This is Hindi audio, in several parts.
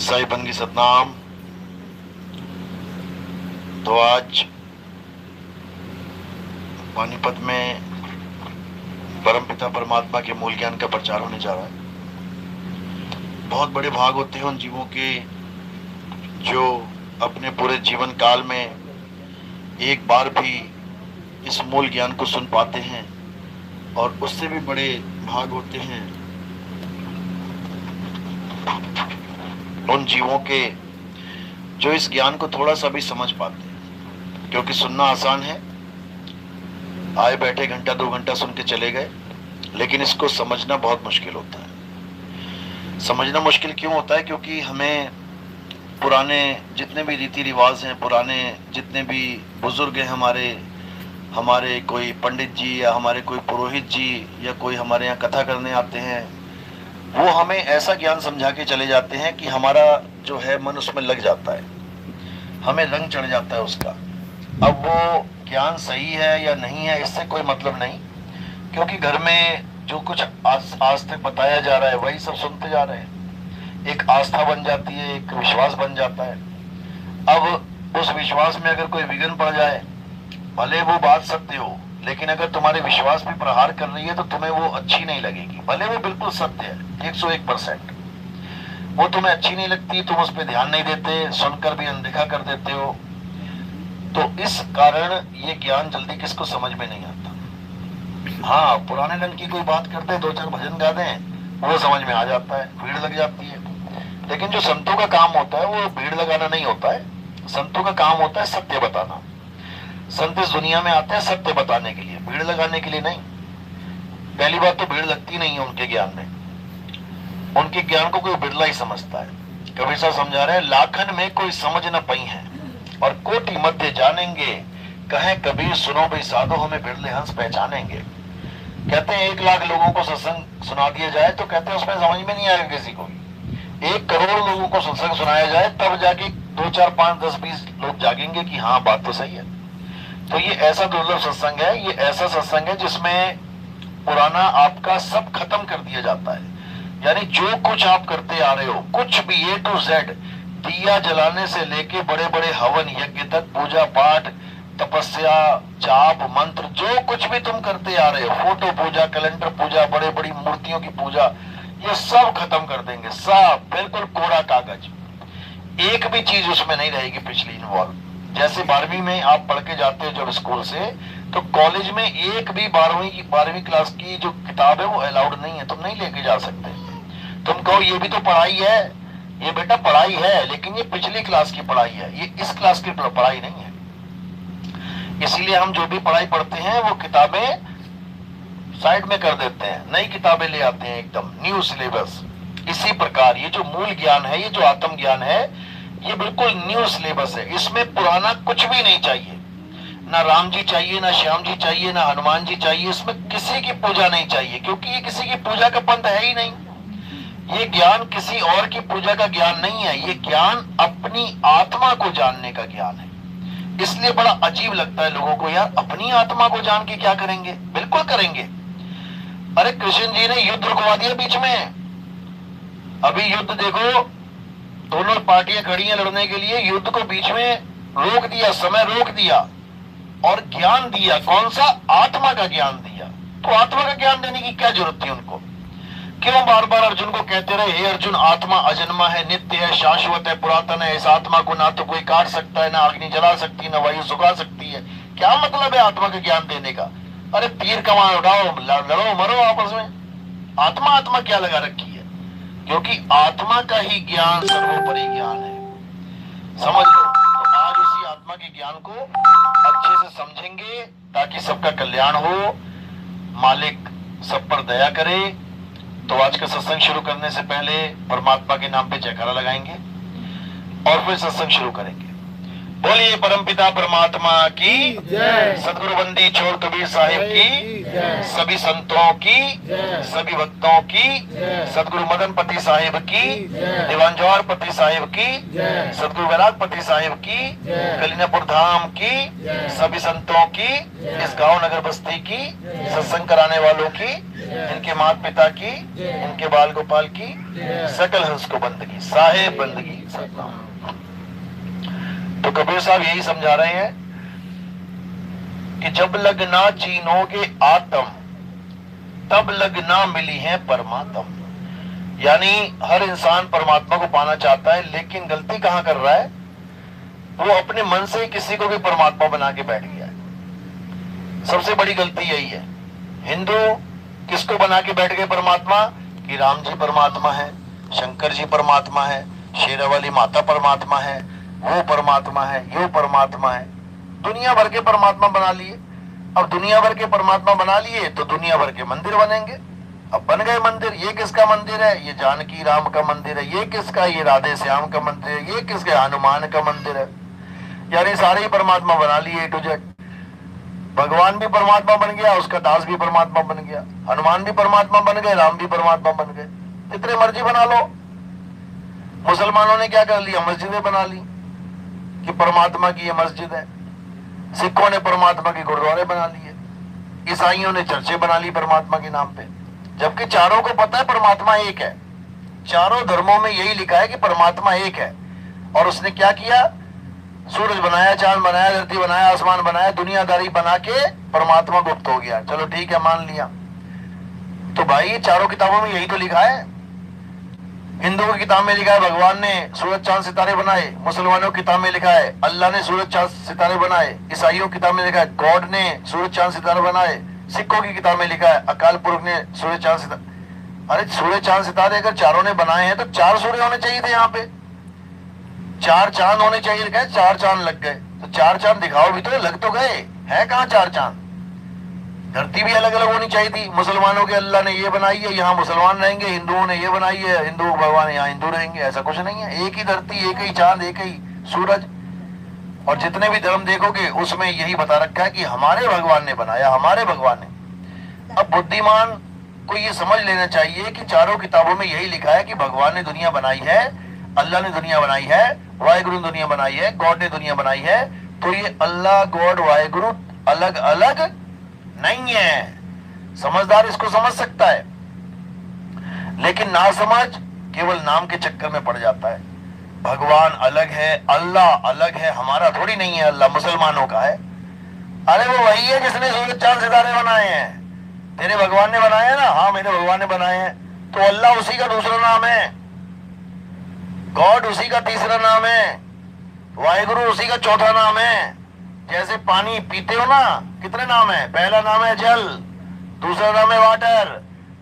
साहिबन की सतनाम। तो आज पानीपत में परमपिता परमात्मा के मूल ज्ञान का प्रचार होने जा रहा है। बहुत बड़े भाग होते हैं उन जीवों के जो अपने पूरे जीवन काल में एक बार भी इस मूल ज्ञान को सुन पाते हैं, और उससे भी बड़े भाग होते हैं उन जीवों के जो इस ज्ञान को थोड़ा सा भी समझ पाते हैं। क्योंकि सुनना आसान है, आए बैठे घंटा 2 घंटा सुन के चले गए, लेकिन इसको समझना बहुत मुश्किल होता है। समझना मुश्किल क्यों होता है? क्योंकि हमें पुराने जितने भी रीति रिवाज हैं, पुराने जितने भी बुजुर्ग हैं, हमारे कोई पंडित जी या हमारे कोई पुरोहित जी या कोई हमारे यहाँ कथा करने आते हैं, वो हमें ऐसा ज्ञान समझा के चले जाते हैं कि हमारा जो है मन उसमें लग जाता है, हमें रंग चढ़ जाता है उसका। अब वो ज्ञान सही है या नहीं है इससे कोई मतलब नहीं, क्योंकि घर में जो कुछ आज तक बताया जा रहा है वही सब सुनते जा रहे हैं। एक आस्था बन जाती है, एक विश्वास बन जाता है। अब उस विश्वास में अगर कोई विघ्न पड़ जाए, भले वो बात सत्य हो, लेकिन अगर तुम्हारे विश्वास पे प्रहार कर रही है तो तुम्हें वो अच्छी नहीं लगेगी। भले वो बिल्कुल सत्य है 101%, वो तुम्हें अच्छी नहीं लगती, तुम उस पर ध्यान नहीं देते, सुनकर भी अनदेखा कर देते हो। तो इस कारण ये ज्ञान जल्दी किसको समझ में नहीं आता। हाँ, पुराने ढंग की कोई बात करते हैं, 2-4 भजन गा दें, वो समझ में आ जाता है, भीड़ लग जाती है। लेकिन जो संतों का काम होता है वो भीड़ लगाना नहीं होता है। संतों का काम होता है सत्य बताना। संत इस दुनिया में आते हैं सत्य बताने के लिए, भीड़ लगाने के लिए नहीं। पहली बात तो भीड़ लगती नहीं है उनके ज्ञान में। उनके ज्ञान को कोई बिरला ही समझता है। कबीर साहब समझा रहे हैं, लाखन में कोई समझ न पई है और कोटि मध्य जानेंगे, कहे कबीर सुनो भाई साधो हमें बिरले हंस पहचानेंगे। कहते हैं 1 लाख लोगों को सत्संग सुना दिया जाए तो कहते हैं उसमें समझ में नहीं आएगा किसी को भी। 1 करोड़ लोगों को सत्संग सुनाया जाए तब जाके 2, 4, 5, 10, 20 लोग जागेंगे कि हाँ बात तो सही है। तो ये ऐसा दुर्लभ सत्संग है, ये ऐसा सत्संग है जिसमें पुराना आपका सब खत्म कर दिया जाता है। यानी जो कुछ आप करते आ रहे हो, कुछ भी A to Z, दिया जलाने से लेके बड़े बड़े हवन यज्ञ तक, पूजा पाठ, तपस्या, जाप, मंत्र, जो कुछ भी तुम करते आ रहे हो, फोटो पूजा, कैलेंडर पूजा, बड़े बड़ी मूर्तियों की पूजा, ये सब खत्म कर देंगे। सब बिल्कुल कोरा कागज, एक भी चीज उसमें नहीं रहेगी पिछली इन्वॉल्व। जैसे 12वीं में आप पढ़ के जाते हो जब स्कूल से, तो कॉलेज में एक भी 12वीं क्लास की जो किताब है वो अलाउड नहीं है, तुम नहीं लेके जा सकते। तुम कहो ये भी तो पढ़ाई है, ये बेटा पढ़ाई है, लेकिन ये पिछली क्लास की पढ़ाई है, ये इस क्लास की पढ़ाई नहीं है। इसीलिए हम जो भी पढ़ाई पढ़ते हैं वो किताबें साइड में कर देते हैं, नई किताबें ले आते हैं, एकदम न्यू सिलेबस। इसी प्रकार ये जो मूल ज्ञान है, ये जो आत्म ज्ञान है, ये बिल्कुल न्यू सिलेबस है। इसमें पुराना कुछ भी नहीं चाहिए। ना राम जी चाहिए, ना श्याम जी चाहिए, ना हनुमान जी चाहिए। इसमें किसी की पूजा नहीं चाहिए, क्योंकि ये किसी की पूजा का पंथ है ही नहीं। ये ज्ञान किसी और की पूजा का ज्ञान नहीं है, ये ज्ञान अपनी आत्मा को जानने का ज्ञान है। इसलिए बड़ा अजीब लगता है लोगों को, यार अपनी आत्मा को जान के क्या करेंगे? बिल्कुल करेंगे। अरे कृष्ण जी ने युद्ध रुकवा दिया बीच में। अभी युद्ध देखो, दोनों पार्टियां खड़ी हैं लड़ने के लिए, युद्ध को बीच में रोक दिया, समय रोक दिया और ज्ञान दिया। कौन सा? आत्मा का ज्ञान दिया। तो आत्मा का ज्ञान देने की क्या जरूरत थी उनको? क्यों बार बार अर्जुन को कहते रहे, हे अर्जुन आत्मा अजन्मा है, नित्य है, शाश्वत है, पुरातन है। इस आत्मा को ना तो कोई काट सकता है, ना अग्नि जला सकती है, ना वायु सुखा सकती है। क्या मतलब है आत्मा का ज्ञान देने का? अरे तीर कमान उठाओ, लड़ो मरो आपस में। आत्मा आत्मा क्या लगा रखी है? क्योंकि आत्मा का ही ज्ञान सर्वोपरि ज्ञान है, समझ लो। तो आज उसी आत्मा के ज्ञान को अच्छे से समझेंगे ताकि सबका कल्याण हो, मालिक सब पर दया करे। तो आज का सत्संग शुरू करने से पहले परमात्मा के नाम पे जयकारा लगाएंगे और फिर सत्संग शुरू करेंगे। बोलिए परमपिता परमात्मा की जय, सदगुरु बंदी छोड़ कबीर साहिब की जय, सभी संतों की, सभी भक्तों की, सदगुरु मदन पति साहिब की, दीवान जवाहर पति साहिब की, सदगुरु वैराग पति साहिब की, कलीनापुर धाम की, सभी संतों की, इस गांव नगर बस्ती की, सत्संग कराने वालों की, इनके माता पिता की, इनके बाल गोपाल की, सकल हंस को बंदगी, साहेब बंदगी सतनाम। तो कबीर साहब यही समझा रहे हैं कि जब लगना चीनोगे आत्म, तब लगना मिली है परमात्म। यानी हर इंसान परमात्मा को पाना चाहता है, लेकिन गलती कहां कर रहा है? वो अपने मन से ही किसी को भी परमात्मा बना के बैठ गया है। सबसे बड़ी गलती यही है। हिंदू किसको बना के बैठ गए परमात्मा? कि राम जी परमात्मा है, शंकर जी परमात्मा है, शेरा वाली माता परमात्मा है, वो परमात्मा है, यो परमात्मा है। दुनिया भर के परमात्मा बना लिए। अब दुनिया भर के परमात्मा बना लिए तो दुनिया भर के मंदिर बनेंगे। अब बन गए मंदिर। ये किसका मंदिर है? ये जानकी राम का मंदिर है। ये किसका? ये राधे श्याम का मंदिर है। ये किसका? हनुमान का मंदिर है। यानी सारे ही परमात्मा बना लिए A to Z। भगवान भी परमात्मा बन गया, उसका दास भी परमात्मा बन गया, हनुमान भी परमात्मा बन गए, राम भी परमात्मा बन गए। जितने मर्जी बना लो। मुसलमानों ने क्या कर लिया? मस्जिदें बना ली कि परमात्मा की ये मस्जिद है। सिखों ने परमात्मा के गुरुद्वारे बना लिए। ईसाइयों ने चर्चे बना ली परमात्मा के नाम पे। जबकि चारों को पता है परमात्मा एक है। चारों धर्मों में यही लिखा है कि परमात्मा एक है। और उसने क्या किया? सूरज बनाया, चांद बनाया, धरती बनाया, आसमान बनाया, दुनियादारी बना के परमात्मा गुप्त हो गया। चलो ठीक है, मान लिया। तो भाई चारों किताबों में यही तो लिखा है। हिंदुओं की किताब में लिखा है भगवान ने सूरज चांद सितारे बनाए। मुसलमानों की किताब में लिखा है अल्लाह ने सूरज चांद सितारे बनाए। ईसाइयों की किताब में लिखा है गॉड ने सूरज चांद सितारे बनाए। सिखों की किताब में लिखा है अकाल पुरख ने सूरज चांद सितारे। अरे सूरज चांद सितारे अगर चारों ने बनाए हैं तो 4 सूर्य होने चाहिए थे। यहाँ पे 4 चांद होने चाहिए। लिखा है 4 चांद लग गए। तो 4 चांद दिखाओ भी तो, लग तो गए। है कहाँ 4 चांद? धरती भी अलग अलग होनी चाहिए थी। मुसलमानों के अल्लाह ने ये बनाई है, यहाँ मुसलमान रहेंगे। हिंदुओं ने ये बनाई है, हिंदू भगवान यहाँ हिंदू रहेंगे। ऐसा कुछ नहीं है। एक ही धरती, एक ही चांद, एक ही सूरज। और जितने भी धर्म देखोगे उसमें यही बता रखा है कि हमारे भगवान ने बनाया, हमारे भगवान ने। अब बुद्धिमान को ये समझ लेना चाहिए कि चारों किताबों में यही लिखा है कि भगवान ने दुनिया बनाई है, अल्लाह ने दुनिया बनाई है, वाहेगुरु ने दुनिया बनाई है, गॉड ने दुनिया बनाई है। तो ये अल्लाह, गॉड, वाहेगुरु अलग अलग नहीं है। समझदार इसको समझ सकता है, लेकिन ना समझ केवल नाम के चक्कर में पड़ जाता है। भगवान अलग है, अल्लाह अलग है, हमारा थोड़ी नहीं है। अल्लाह मुसलमानों का है। अरे वो वही है जिसने सूरज चांद सितारे बनाए हैं। तेरे भगवान ने बनाए हैं ना? हाँ, मेरे भगवान ने बनाए हैं। तो अल्लाह उसी का दूसरा नाम है, गॉड उसी का तीसरा नाम है, वाहेगुरु उसी का चौथा नाम है। जैसे पानी पीते हो ना, कितने नाम है? पहला नाम है जल, दूसरा नाम है वाटर,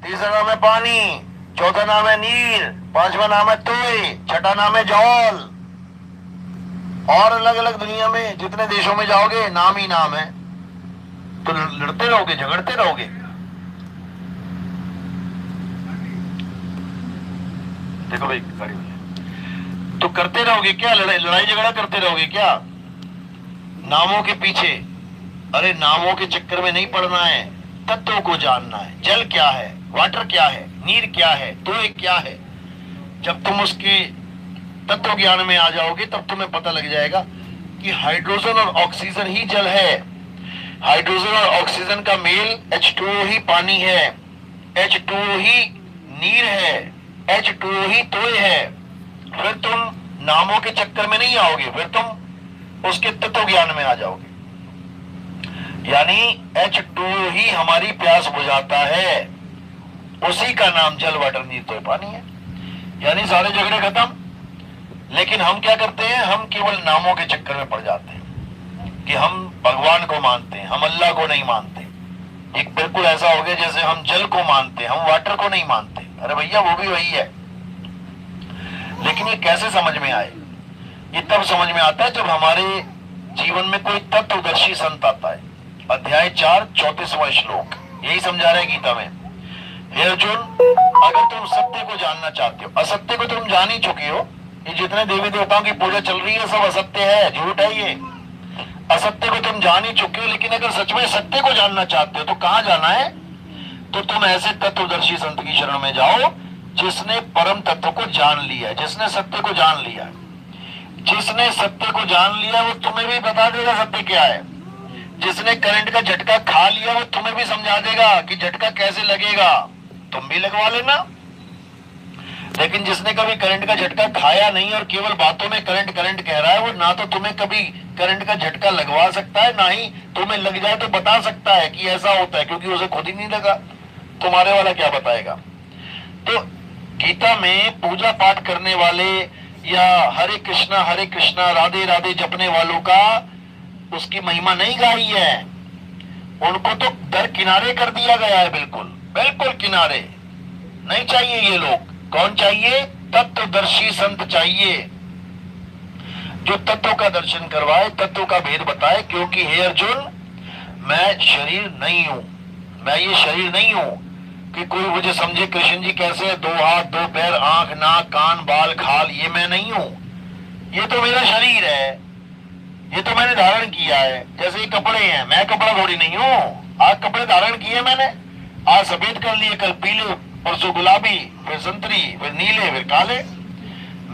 तीसरा नाम है पानी, चौथा नाम है नीर, पांचवा नाम है तोय, छठा नाम है जौल। और अलग अलग दुनिया में जितने देशों में जाओगे नाम ही नाम है। तो लड़ते रहोगे, झगड़ते रहोगे। देखो भाई गाड़ी तो करते रहोगे क्या? लड़ाई झगड़ा करते रहोगे क्या नामों के पीछे? अरे नामों के चक्कर में नहीं पड़ना है, तत्वों को जानना है। जल क्या है, वाटर क्या है, नीर क्या है, तोय क्या है। जब तुम उसके तत्व ज्ञान में आ जाओगे तब तुम्हें पता लग जाएगा कि हाइड्रोजन और ऑक्सीजन ही जल है। हाइड्रोजन और ऑक्सीजन का मेल H2O ही पानी है, H2O ही नीर है, H2O ही तोय है। फिर तुम नामों के चक्कर में नहीं आओगे, फिर तुम उसके तत्व ज्ञान में आ जाओगे। यानी H2O ही हमारी प्यास बुझाता है, उसी का नाम जल, वाटर, नीर, तोय, पानी है। यानी सारे झगड़े खत्म। लेकिन हम क्या करते हैं? हम केवल नामों के चक्कर में पड़ जाते हैं कि हम भगवान को मानते हैं, हम अल्लाह को नहीं मानते। एक बिल्कुल ऐसा हो गया जैसे हम जल को मानते हैं, हम वाटर को नहीं मानते। अरे भैया वो भी वही है। लेकिन ये कैसे समझ में आए? ये तब समझ में आता है जब हमारे जीवन में कोई तत्वदर्शी संत आता है। अध्याय 4 34वां श्लोक यही समझा रहे गीता में। हे अर्जुन, अगर तुम सत्य को जानना चाहते हो, असत्य को तुम जान ही चुके हो। ये जितने देवी देवताओं की पूजा चल रही है सब असत्य है, झूठ है। ये असत्य को तुम जान ही चुके हो। लेकिन अगर सच में सत्य को जानना चाहते हो तो कहां जाना है? तो तुम ऐसे तत्वदर्शी संत की शरण में जाओ जिसने परम तत्व को जान लिया, जिसने सत्य को जान लिया। जिसने सत्य को जान लिया वो तुम्हें भी बता देगा सत्य क्या है। जिसने करंट का झटका खा लिया वो तुम्हें भी समझा देगा कि झटका कैसे लगेगा, तुम भी लगवा लेना। लेकिन जिसने कभी करंट का झटका खाया नहीं और केवल बातों में करंट करंट कह रहा है, वो ना तो तुम्हें कभी करंट का झटका लगवा सकता है, ना ही तुम्हें लग जाए तो बता सकता है कि ऐसा होता है, क्योंकि उसे खुद ही नहीं लगा, तुम्हारे वाला क्या बताएगा। तो गीता में पूजा पाठ करने वाले या हरे कृष्णा राधे राधे जपने वालों का उसकी महिमा नहीं गाई है, उनको तो दर किनारे कर दिया गया है, बिल्कुल बिल्कुल किनारे। नहीं चाहिए ये लोग। कौन चाहिए? तत्वदर्शी संत चाहिए, जो तत्व का दर्शन करवाए, तत्व का भेद बताए। क्योंकि हे अर्जुन, मैं शरीर नहीं हूं, मैं ये शरीर नहीं हूं कि कोई मुझे समझे कृष्ण जी कैसे, 2 हाथ 2 पैर आंख नाक कान बाल खाल, ये मैं नहीं हूं। ये तो मेरा शरीर है, ये तो मैंने धारण किया है। जैसे ये कपड़े हैं, मैं कपड़ा थोड़ी नहीं हूं। आज कपड़े धारण किए मैंने, आज सफेद कर लिए, कल पीले, परसों गुलाबी, फिर संतरी, फिर नीले, फिर काले।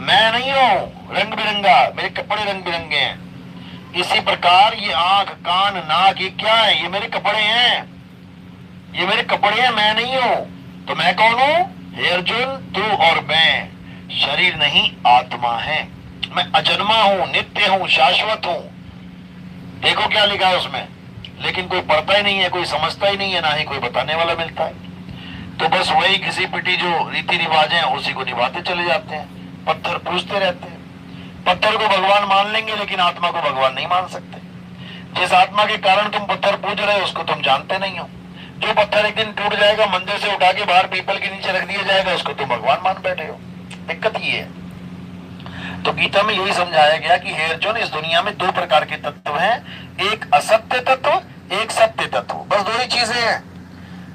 मैं नहीं हूं रंग बिरंगा, मेरे कपड़े रंग बिरंगे हैं। इसी प्रकार ये आंख कान नाक ये क्या है? ये मेरे कपड़े हैं, ये मेरे कपड़े हैं, मैं नहीं हूं। तो मैं कौन हूं? हे अर्जुन, तू और मैं शरीर नहीं आत्मा है। मैं अजन्मा हूं, नित्य हूं, शाश्वत हूं। देखो क्या लिखा है उसमें, लेकिन कोई पढ़ता ही नहीं है, कोई समझता ही नहीं है, ना ही कोई बताने वाला मिलता है। तो बस वही घिसी पिटी जो रीति रिवाज है उसी को निभाते चले जाते हैं, पत्थर पूजते रहते हैं। पत्थर को भगवान मान लेंगे, लेकिन आत्मा को भगवान नहीं मान सकते। जिस आत्मा के कारण तुम पत्थर पूज रहे हो उसको तुम जानते नहीं हो। जो पत्थर एक दिन टूट जाएगा, मंदिर से उठा के बाहर पीपल के नीचे रख दिया जाएगा, उसको तुम भगवान मान बैठे हो। दिक्कत ये है। तो गीता में यही समझाया गया कि हे अर्जुन, इस दुनिया में 2 प्रकार के तत्व हैं, एक असत्य तत्व, एक सत्य तत्व। बस 2 ही चीजें हैं।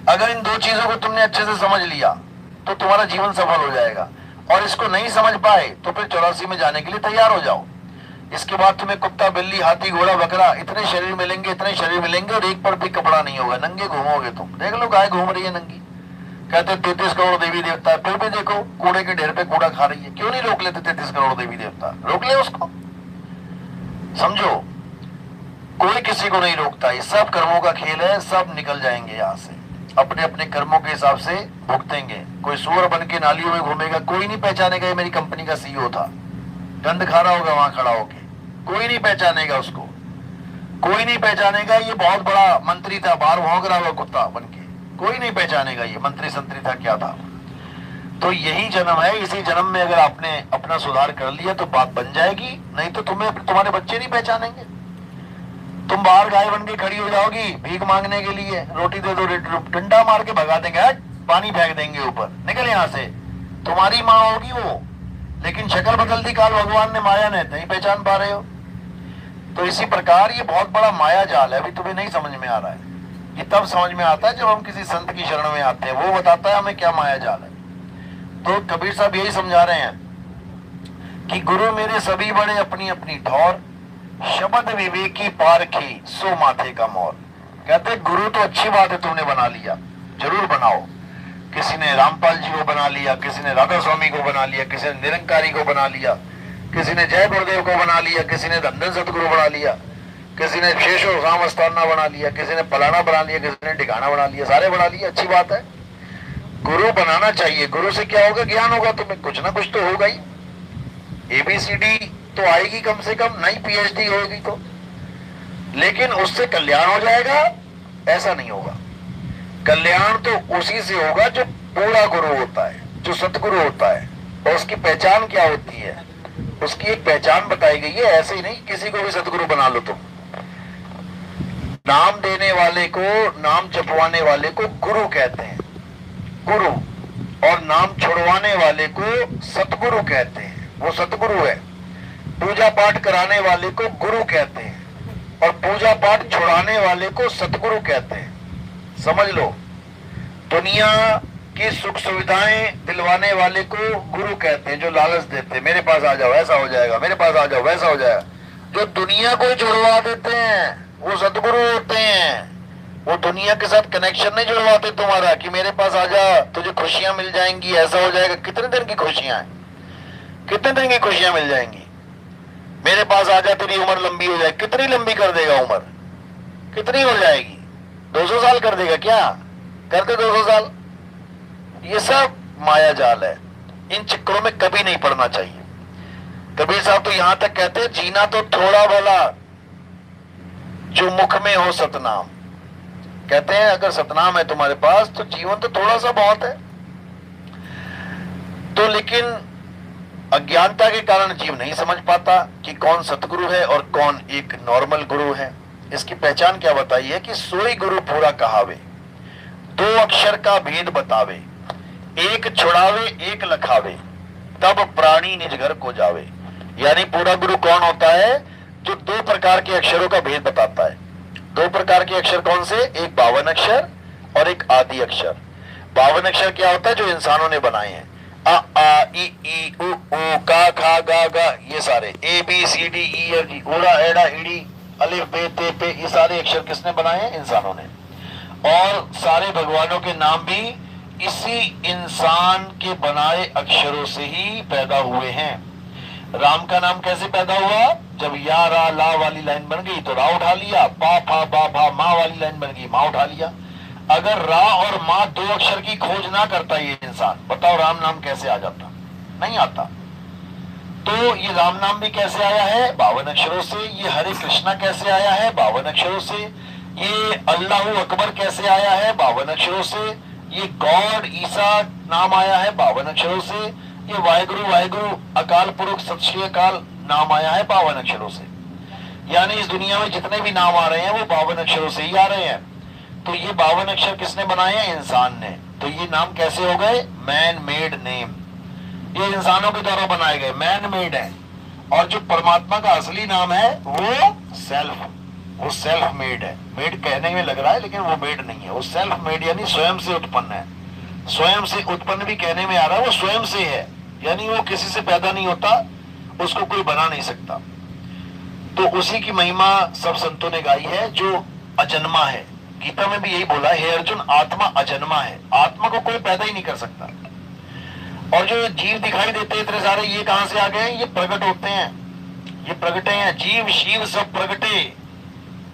अगर इन 2 चीजों को तुमने अच्छे से समझ लिया तो तुम्हारा जीवन सफल हो जाएगा। और इसको नहीं समझ पाए तो फिर 84 में जाने के लिए तैयार हो जाओ। इसके बाद तुम्हें कुत्ता बिल्ली हाथी घोड़ा बकरा इतने शरीर मिलेंगे, इतने शरीर मिलेंगे, और एक पर भी कपड़ा नहीं होगा, नंगे घूमोगे तुम। देख लो गाय घूम रही है नंगी, कहते 33 करोड़ देवी देवता है, फिर भी देखो कूड़े के ढेर पे कूड़ा खा रही है। क्यों नहीं रोक लेते 33 करोड़ देवी देवता? रोक ले उसको। समझो, कोई किसी को नहीं रोकता। ये सब कर्मों का खेल है, सब निकल जाएंगे यहाँ से, अपने अपने कर्मों के हिसाब से भुगतेंगे। कोई सूअर बन के नालियों में घूमेगा, कोई नहीं पहचानेगा ये मेरी कंपनी का सीईओ था। गंद खा रहा होगा वहां खड़ा होके, कोई नहीं पहचानेगा उसको, कोई नहीं पहचानेगा ये बहुत बड़ा मंत्री था, बाहर भौंक रहा हुआ कुत्ता बन के, कोई नहीं पहचानेगा ये मंत्री संतरी था क्या था। तो यही जन्म है। इसी जन्म में अगर आपने अपना सुधार कर लिया तो बात बन जाएगी, नहीं तो तुम्हें तुम्हारे बच्चे नहीं पहचानेंगे। तुम बाहर गाय बन के खड़ी हो जाओगी भीख मांगने के लिए, रोटी दे दो, डंडा मार के भगा देंगे, पानी फेंक देंगे ऊपर, निकल यहाँ से। तुम्हारी माँ होगी वो, लेकिन शक्ल बदल दी काल भगवान ने, माया ने, नहीं पहचान पा रहे हो। तो इसी प्रकार ये बहुत बड़ा माया जाल है, अभी तुम्हें नहीं समझ में आ रहा है। ये तब समझ में आता है जब हम किसी संत की शरण में आते हैं, वो बताता है हमें क्या माया जाल है। तो कबीर साहब यही समझा रहे हैं कि गुरु मेरे सभी बड़े अपनी अपनी ठौर, शब्द विवेकी पारखी सो माथे का मोर। कहते गुरु तो अच्छी बात है, तुमने बना लिया, जरूर बनाओ। किसी ने रामपाल जी को बना लिया, किसी ने राधा स्वामी को बना लिया, किसी ने निरंकारी को बना लिया, किसी ने जय गुरुदेव को बना लिया, किसी ने धंधन सतगुरु बना लिया, किसी ने शेषो राम अस्थाना बना लिया, किसी ने फलाना बना लिया, किसी ने ठिकाना बना लिया, सारे बना लिया, अच्छी बात है। गुरु बनाना चाहिए। गुरु से क्या होगा? ज्ञान होगा, तुम्हें कुछ ना कुछ तो होगा ही। ABCD तो आएगी कम से कम, नहीं PhD होगी तो, लेकिन उससे कल्याण हो जाएगा ऐसा नहीं होगा। कल्याण तो उसी से होगा जो पूरा गुरु होता है, जो सतगुरु होता है। और उसकी पहचान क्या होती है? उसकी एक पहचान बताई गई है, ऐसे ही नहीं किसी को भी सतगुरु बना लो तुम। नाम देने वाले को, नाम जपवाने वाले को गुरु कहते हैं, गुरु। और नाम छुड़वाने वाले को सतगुरु कहते हैं, वो सतगुरु है। पूजा पाठ कराने वाले को गुरु कहते हैं, और पूजा पाठ छुड़ाने वाले को सतगुरु कहते हैं। समझ लो, दुनिया की सुख सुविधाएं दिलवाने वाले को गुरु कहते हैं, जो लालच देते हैं, मेरे पास आ जाओ ऐसा हो जाएगा, मेरे पास आ जाओ वैसा हो जाएगा। जो दुनिया को जुड़वा देते हैं वो सतगुरु होते हैं। वो दुनिया के साथ कनेक्शन नहीं जुड़वाते तुम्हारा कि मेरे पास आ जा, तुझे खुशियां मिल जाएंगी, ऐसा हो जाएगा। कितने दिन की खुशियां हैं, कितने दिन की खुशियां मिल जाएंगी। मेरे पास आ जा, तेरी उम्र लंबी हो जाए, कितनी लंबी कर देगा उम्र, कितनी हो जाएगी? 200 साल कर देगा क्या? कर दे 200 साल। ये सब माया जाल है, इन चक्करों में कभी नहीं पड़ना चाहिए। कबीर साहब तो यहां तक कहते हैं, जीना तो थोड़ा भला जो मुख में हो सतनाम। कहते हैं अगर सतनाम है तुम्हारे पास तो जीवन तो थोड़ा सा बहुत है। तो लेकिन अज्ञानता के कारण जीव नहीं समझ पाता कि कौन सतगुरु है और कौन एक नॉर्मल गुरु है। इसकी पहचान क्या बताइए कि सोई गुरु पूरा कहावे, 2 अक्षर का भेद बतावे, एक छुड़ावे एक लखावे, तब प्राणी निज घर को जावे। यानी पूरा गुरु कौन होता है? जो 2 प्रकार के अक्षरों का भेद बताता है। 2 प्रकार के अक्षर कौन से? एक 52 अक्षर और एक आदि अक्षर। 52 अक्षर क्या होता है? जो इंसानों ने बनाए हैं, अ आ इ ई उ ऊ का खा गा गा, ये सारे A B C D E F G, ओड़ा एड़ा इड़ी अलिफ बे ते पे, ये सारे अक्षर किसने बनाए हैं? इंसानों ने। और सारे भगवानों के नाम भी इसी इंसान के बनाए अक्षरों से ही पैदा हुए हैं। राम का नाम कैसे पैदा हुआ? जब या रा ला वाली लाइन बन गई तो रा उठा लिया, पा फा बा भा मा वाली लाइन बन गई, मा उठा लिया। अगर रा और मा 2 अक्षर की खोज ना करता ये इंसान, बताओ राम नाम कैसे आ जाता? नहीं आता। तो ये राम नाम भी कैसे आया है? 52 अक्षरों से। ये हरे कृष्णा कैसे आया है? 52 अक्षरों से। ये अल्लाह अकबर कैसे आया है? 52 अक्षरों से। ये गॉड ईसा नाम आया है 52 अक्षरों से। ये वाहेगुरु वाहेगुरु अकाल पुरुष सत श्री अकाल नाम आया है 52 अक्षरों से। यानी इस दुनिया में जितने भी नाम आ रहे हैं वो 52 अक्षरों से ही आ रहे हैं। तो ये 52 अक्षर किसने बनाए हैं? इंसान ने। तो ये नाम कैसे हो गए? Man made name. ये इंसानों के द्वारा बनाए गए, मैन मेड है। और जो परमात्मा का असली नाम है वो सेल्फ, वो सेल्फ मेड है। मेड कहने में लग रहा है लेकिन वो मेड नहीं है, वो सेल्फ मेड यानी स्वयं से उत्पन्न है। स्वयं से उत्पन्न भी कहने में आ रहा है, वो स्वयं से है, यानी वो किसी से पैदा नहीं होता, उसको कोई बना नहीं सकता। तो उसी की महिमा सब संतों ने गाई है जो अजन्मा है। गीता में भी यही बोला है, हे अर्जुन आत्मा अजन्मा है, आत्मा को कोई पैदा ही नहीं कर सकता। और जो जीव दिखाई देते हैं इतने सारे, ये कहां से आ गए? ये प्रकट होते हैं, ये प्रगटे हैं। जीव शिव सब प्रगटे,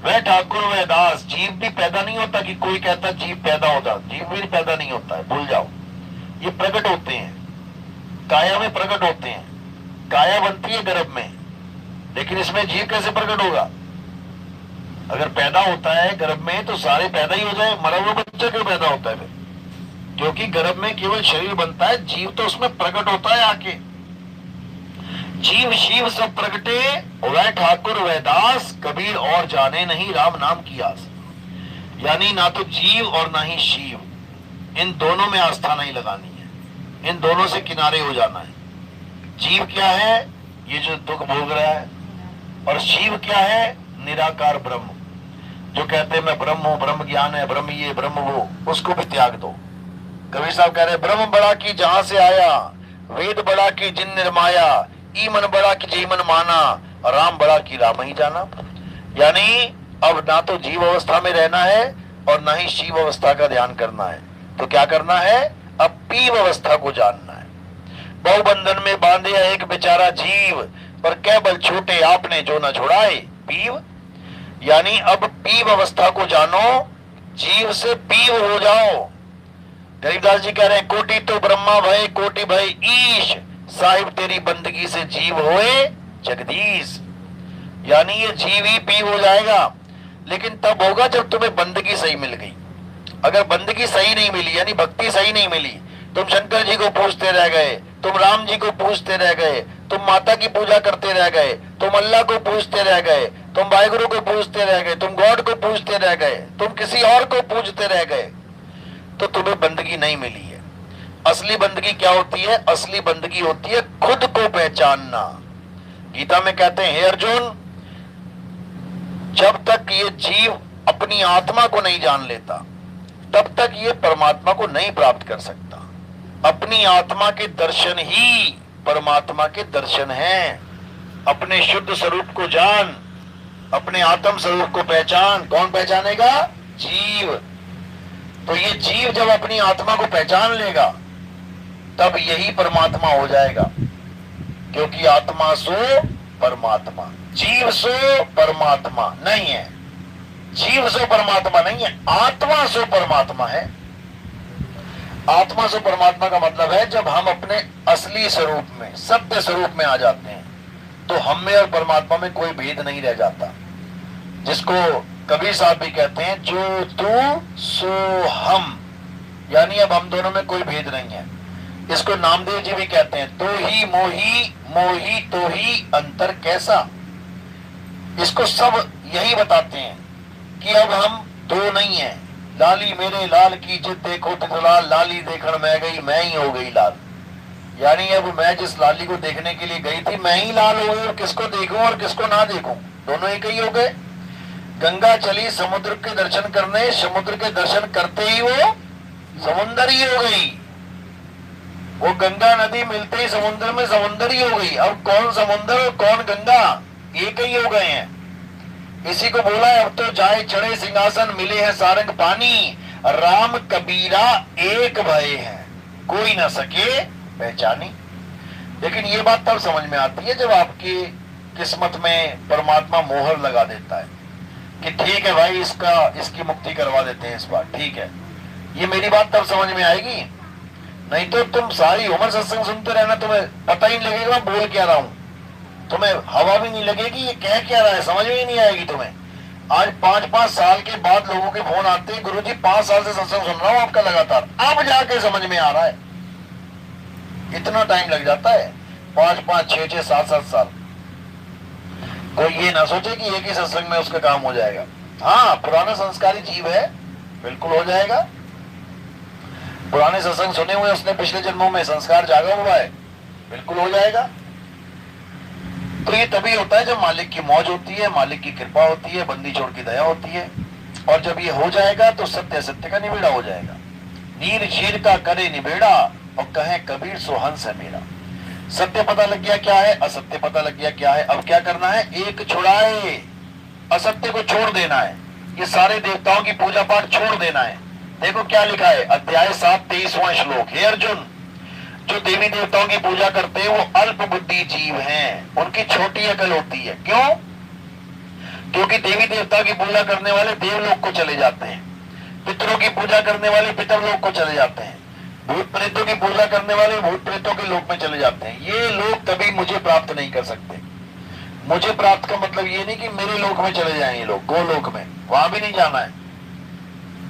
वह ठाकुर वह दास। जीव भी पैदा नहीं होता कि कोई कहता जीव पैदा होता, जीव भी पैदा नहीं होता है, भूल जाओ। ये प्रकट होते हैं, काया में प्रकट होते हैं। काया बनती है गर्भ में, लेकिन इसमें जीव कैसे प्रकट होगा? अगर पैदा होता है गर्भ में तो सारे पैदा ही हो जाए, मरा हुआ बच्चा क्यों पैदा होता है फिर? क्योंकि गर्भ में केवल शरीर बनता है, जीव तो उसमें प्रकट होता है आके। जीव शिव सब प्रगटे, वह ठाकुर वह दास, कबीर और जाने नहीं राम नाम की आस। यानी ना तो जीव और ना ही शिव, इन दोनों में आस्था नहीं लगानी है, इन दोनों से किनारे हो जाना है। जीव क्या है? ये जो दुख भोग रहा है। और शिव क्या है? निराकार ब्रह्म, जो कहते हैं मैं ब्रह्म हूं, ब्रह्म ज्ञान है, ब्रह्म ये ब्रह्म वो, उसको भी त्याग दो। कबीर साहब कह रहे ब्रह्म बड़ा की जहां से आया, वेद बड़ा की जिन निर्माया, ई मन बड़ा की जी मन माना, राम बड़ा की राम ही जाना। यानी अब ना तो जीव अवस्था में रहना है और ना ही शिव अवस्था का ध्यान करना है। तो क्या करना है? अब पीव अवस्था को जानना है। बहुबंधन में बांधे एक बेचारा जीव, पर क्या बल छूटे आपने जो न छुड़ाए पीव। यानी अब पीव अवस्था को जानो, जीव से पीव हो जाओ। गरीबदास जी कह रहे हैं कोटि तो ब्रह्मा भय कोटि भय ईश, साहिब तेरी बंदगी से जीव होए जगदीश। यानी ये जीव ही पीव हो जाएगा, लेकिन तब होगा जब तुम्हें बंदगी सही मिल गई। अगर बंदगी सही नहीं मिली, यानी भक्ति सही नहीं मिली, तुम शंकर जी को पूजते रह गए, तुम राम जी को पूजते रह गए, तुम माता की पूजा करते रह गए, तुम अल्लाह को पूजते रह गए, तुम वाहिगुरु को पूजते रह गए, तुम गॉड को पूजते रह गए, तुम किसी और को पूजते रह गए, तो तुम्हें बंदगी नहीं मिली है। असली बंदगी क्या होती है? असली बंदगी होती है खुद को पहचानना। गीता में कहते हैं हे अर्जुन, जब तक ये जीव अपनी आत्मा को नहीं जान लेता तब तक ये परमात्मा को नहीं प्राप्त कर सकता। अपनी आत्मा के दर्शन ही परमात्मा के दर्शन हैं। अपने शुद्ध स्वरूप को जान, अपने आत्म स्वरूप को पहचान। कौन पहचानेगा? जीव। तो ये जीव जब अपनी आत्मा को पहचान लेगा तब यही परमात्मा हो जाएगा, क्योंकि आत्मा सो परमात्मा, जीव सो परमात्मा नहीं है। जीव सो परमात्मा नहीं है, आत्मा सो परमात्मा है। आत्मा सो परमात्मा का मतलब है जब हम अपने असली स्वरूप में, सत्य स्वरूप में आ जाते हैं तो हम में और परमात्मा में कोई भेद नहीं रह जाता, जिसको कबीर साहब भी कहते हैं जो तू सो हम, यानी अब हम दोनों में कोई भेद नहीं है। इसको नामदेव जी भी कहते हैं तो ही मोही, मोही तो ही अंतर कैसा। इसको सब यही बताते हैं कि अब हम दो नहीं है। लाली मेरे लाल की जिद देखो तो लाल, लाली देखण मैं गई, मैं ही हो गई लाल। यानी अब मैं जिस लाली को देखने के लिए गई थी मैं ही लाल हो गई, और किसको देखूं और किसको ना देखूं, दोनों एक ही हो गए। गंगा चली समुद्र के दर्शन करने, समुद्र के दर्शन करते ही वो समुद्र ही हो गई। वो गंगा नदी मिलते ही समुद्र में समुद्र ही हो गई। अब कौन समुद्र और कौन गंगा, एक ही हो गए हैं। इसी को बोला है अब तो जाए चढ़े सिंहासन, मिले हैं सारंग पानी, राम कबीरा एक भय है, कोई ना सके पहचानी। लेकिन ये बात तब समझ में आती है जब आपकी किस्मत में परमात्मा मोहर लगा देता है कि ठीक है भाई, इसकी मुक्ति करवा देते हैं इस बार, ठीक है। ये मेरी बात तब समझ में आएगी, नहीं तो तुम सारी उम्र सत्संग सुनते रहना, तुम्हें पता ही नहीं लगेगा मैं बोल क्या रहा हूं, तुम्हें हवा भी नहीं लगेगी ये कह क्या रहा है, समझ में ही नहीं आएगी तुम्हें। आज 5-5 साल के बाद लोगों के फोन आते हैं, गुरुजी 5 साल से सत्संग सुन रहा हूं आपका लगातार, अब जाके समझ में आ रहा है। इतना टाइम लग जाता है, 5-5, 6-6, 7-7 साल। कोई ये ना सोचे कि एक ही सत्संग में उसका काम हो जाएगा। हाँ, पुराना संस्कारी जीव है, बिल्कुल हो जाएगा। पुराने सत्संग सुने हुए उसने पिछले जन्मों में संस्कार जागा हुआ है, बिल्कुल हो जाएगा। तो ये तभी होता है जब मालिक की मौज होती है, मालिक की कृपा होती है, बंदी छोड़ की दया होती है। और जब ये हो जाएगा तो सत्य सत्य का निबेड़ा हो जाएगा। नीर शीर का करे निबेड़ा और कहे कबीर सुहंस है मेरा। सत्य पता लग गया क्या है, असत्य पता लग गया क्या है। अब क्या करना है, एक छुड़ाए, असत्य को छोड़ देना है। ये सारे देवताओं की पूजा पाठ छोड़ देना है। देखो क्या लिखा है, अध्याय 7 23वां श्लोक। हे अर्जुन, जो देवी देवताओं की पूजा करते हैं वो अल्प बुद्धि जीव हैं, उनकी छोटी अकल होती है। क्यों? क्योंकि देवी देवता की पूजा करने वाले देवलोक को चले जाते हैं, पितरों की पूजा करने वाले पितरलोक को चले जाते हैं, भूत प्रेतों की पूजा करने वाले भूत प्रेतों के लोक में चले जाते हैं। ये लोग कभी मुझे प्राप्त नहीं कर सकते। मुझे प्राप्त का मतलब ये नहीं कि मेरे लोक में चले जाएं ये लोग, गोलोक में, वहां भी नहीं जाना है।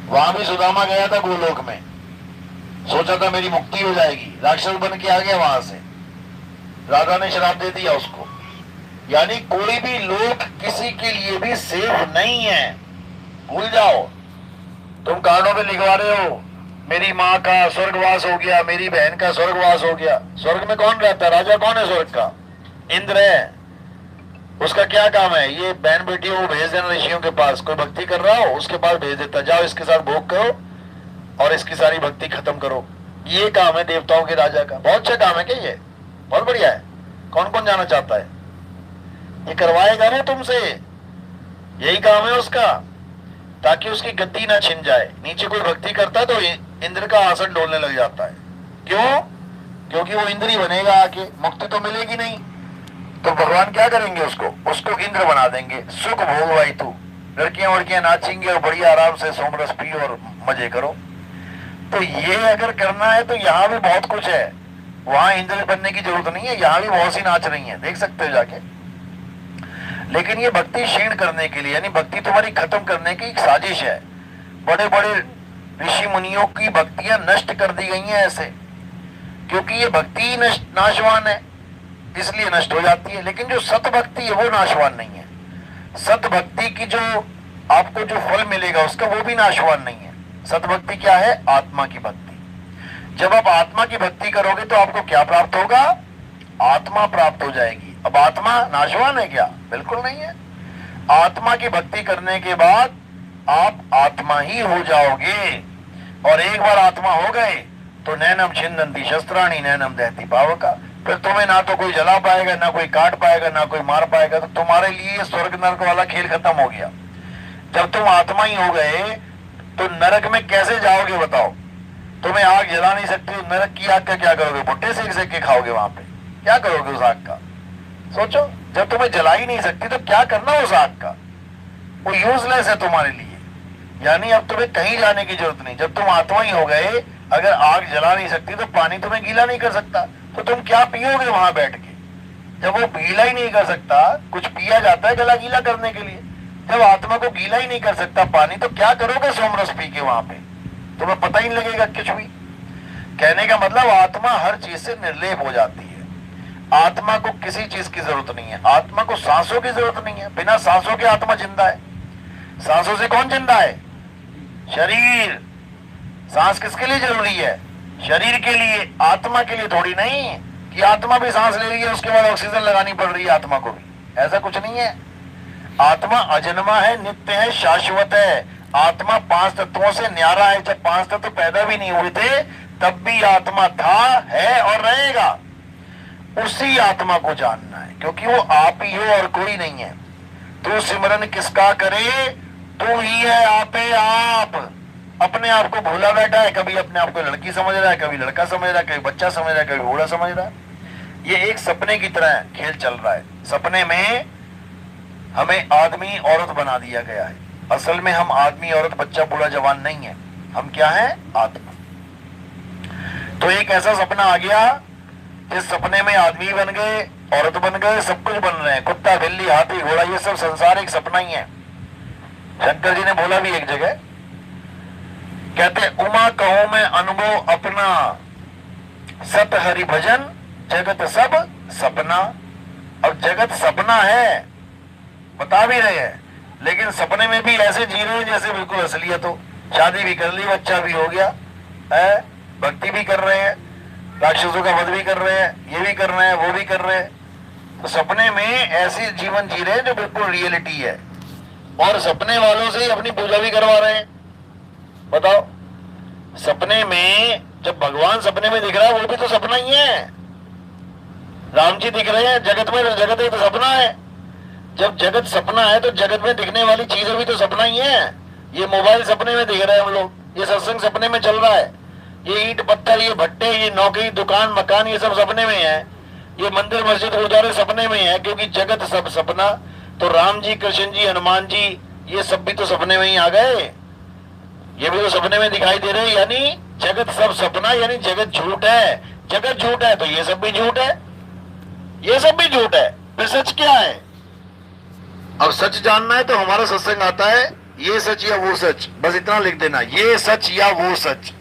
वहां भी सुदामा गया था गोलोक में, सोचा था मेरी मुक्ति हो जाएगी, राक्षस बन के आ गया वहां से, राधा ने श्राप दे दिया उसको। यानी कोई भी लोक किसी के लिए भी सेफ नहीं है, भूल जाओ। तुम कार्डों पे लिखवा रहे हो मेरी माँ का स्वर्गवास हो गया, मेरी बहन का स्वर्गवास हो गया। स्वर्ग में कौन रहता है? राजा कौन है स्वर्ग का? इंद्र है। उसका क्या काम है? ये बहन बेटियों को भेज देना ऋषियों के पास, कोई भक्ति कर रहा हो उसके पास भेज देता, जाओ इसके साथ भोग करो और इसकी सारी भक्ति खत्म करो। ये काम है देवताओं के राजा का। बहुत अच्छा काम है क्या ये? बहुत बढ़िया है। कौन कौन जाना चाहता है? ये करवाएगा ना तुमसे, यही काम है उसका, ताकि उसकी गद्दी ना छिन जाए। नीचे कोई भक्ति करता है तो इंद्र का आसन डोलने लग जाता है। क्यों? क्योंकि वो इंद्र ही बनेगा आके, मुक्ति तो मिलेगी नहीं। तो भगवान क्या करेंगे? उसको इंद्र बना देंगे। सुख भोग भाई तू, लड़कियां वड़कियां नाचेंगे और बढ़िया आराम से सोमरस पियो और मजे करो। तो ये अगर करना है तो यहाँ भी बहुत कुछ है, वहां इंद्र बनने की जरूरत नहीं है, यहाँ भी बहुत सी नाच रही है, देख सकते हो जाके। लेकिन ये भक्ति क्षीण करने के लिए, यानी भक्ति तुम्हारी खत्म करने की एक साजिश है। बड़े बड़े ऋषि मुनियों की भक्तियां नष्ट कर दी गई हैं ऐसे, क्योंकि ये भक्ति ही नाशवान है, इसलिए नष्ट हो जाती है। लेकिन जो सत भक्ति है वो नाशवान नहीं है। सत भक्ति की जो आपको जो फल मिलेगा उसका, वो भी नाशवान नहीं है। सत भक्ति क्या है? आत्मा की भक्ति। जब आप आत्मा की भक्ति करोगे तो आपको क्या प्राप्त होगा? आत्मा प्राप्त हो जाएगी। अब आत्मा नाशवान है क्या? बिल्कुल नहीं है। आत्मा की भक्ति करने के बाद आप आत्मा ही हो जाओगे। और एक बार आत्मा हो गए तो नैनम छिंदंती शस्त्राणी नैनम दहती पावका। फिर तुम्हें ना तो कोई जला पाएगा, ना कोई काट पाएगा, ना कोई मार पाएगा। तो तुम्हारे लिए स्वर्ग नरक वाला खेल खत्म हो गया। जब तुम आत्मा ही हो गए तो नरक में कैसे जाओगे बताओ? तुम्हें आग जला नहीं सकती, नरक की आग का क्या करोगे? भुट्टे सेक के खाओगे वहां पे, क्या करोगे उस आग का? सोचो, जब तुम्हें जला ही नहीं सकती तो क्या करना उस आग का? वो यूजलेस है तुम्हारे लिए। यानी अब तुम्हें कहीं जाने की जरूरत नहीं। जब तुम आत्मा ही हो गए, अगर आग जला नहीं सकती तो पानी तुम्हें गीला नहीं कर सकता, तो तुम क्या पियोगे वहां बैठ के? जब वो गीला ही नहीं कर सकता, कुछ पिया जाता है गला गीला करने के लिए, जब आत्मा को गीला ही नहीं कर सकता पानी, तो क्या करोगे सोमरस पी के वहां पे? तुम्हें पता ही नहीं लगेगा कुछ भी। कहने का मतलब आत्मा हर चीज से निर्लेप हो जाती है। आत्मा को किसी चीज की जरूरत नहीं है। आत्मा को सांसों की जरूरत नहीं है। बिना सांसों के आत्मा जिंदा है। सांसों से कौन जिंदा है? शरीर। सांस किसके लिए जरूरी है? शरीर के लिए, आत्मा के लिए थोड़ी नहीं कि आत्मा भी सांस ले रही है उसके बाद ऑक्सीजन लगानी पड़ रही है आत्मा को भी। ऐसा कुछ नहीं है। आत्मा अजन्मा है, नित्य है, शाश्वत है। आत्मा 5 तत्वों से न्यारा है। जब 5 तत्व पैदा भी नहीं हुए थे तब भी आत्मा था, है और रहेगा। उसी आत्मा को जानना है, क्योंकि वो आप ही हो और कोई नहीं है। तू सिमरन किसका करे? तू ही है, आपे आप। अपने आप को भूला बैठा है। कभी अपने आप को लड़की समझ रहा है, कभी लड़का समझ रहा है, कभी बच्चा समझ रहा है, कभी बूढ़ा समझ रहा है। ये एक सपने की तरह खेल चल रहा है। सपने में हमें आदमी औरत बना दिया गया है। असल में हम आदमी औरत बच्चा बूढ़ा जवान नहीं है। हम क्या है? आत्मा। तो एक ऐसा सपना आ गया जिस सपने में आदमी बन गए, औरत बन गए, सब कुछ बन रहे हैं। कुत्ता, बिल्ली, हाथी, घोड़ा, ये सब संसार एक सपना ही है। शंकर जी ने बोला भी एक जगह, कहते उमा कहो मैं अनुभव अपना, सत हरि भजन जगत सब सपना। अब जगत सपना है, बता भी रहे हैं, लेकिन सपने में भी ऐसे जी रहे हैं जैसे बिल्कुल असलियत हो। शादी भी कर ली, बच्चा भी हो गया है, भक्ति भी कर रहे हैं, राक्षसों का वध भी कर रहे हैं, ये भी कर रहे हैं, वो भी कर रहे हैं। तो सपने में ऐसे जीवन जी रहे हैं जो बिल्कुल रियलिटी है, और सपने वालों से ही अपनी पूजा भी करवा रहे हैं। बताओ, सपने में जब भगवान सपने में दिख रहा है वो भी तो सपना ही है। राम जी दिख रहे हैं जगत में, जगत में तो सपना है। जब जगत सपना है तो जगत में दिखने वाली चीजें भी तो सपना ही है। ये मोबाइल सपने में दिख रहा है हम लोग, ये सत्संग सपने में चल रहा है, ये ईंट पत्थर, ये भट्टे, ये नौकरी, दुकान, मकान, ये सब सपने में है। ये मंदिर, मस्जिद, गुरुद्वारे सपने में है, क्योंकि जगत सब सपना। तो राम जी, कृष्ण जी, हनुमान जी, ये सब भी तो सपने में ही आ गए। ये भी तो सपने में दिखाई दे रहे हैं। यानी जगत सब सपना, यानी जगत झूठ है। जगत झूठ है तो ये सब भी झूठ है, ये सब भी झूठ है। फिर सच क्या है? अब सच जानना है तो हमारा सत्संग आता है, ये सच या वो सच, बस इतना लिख देना, ये सच या वो सच।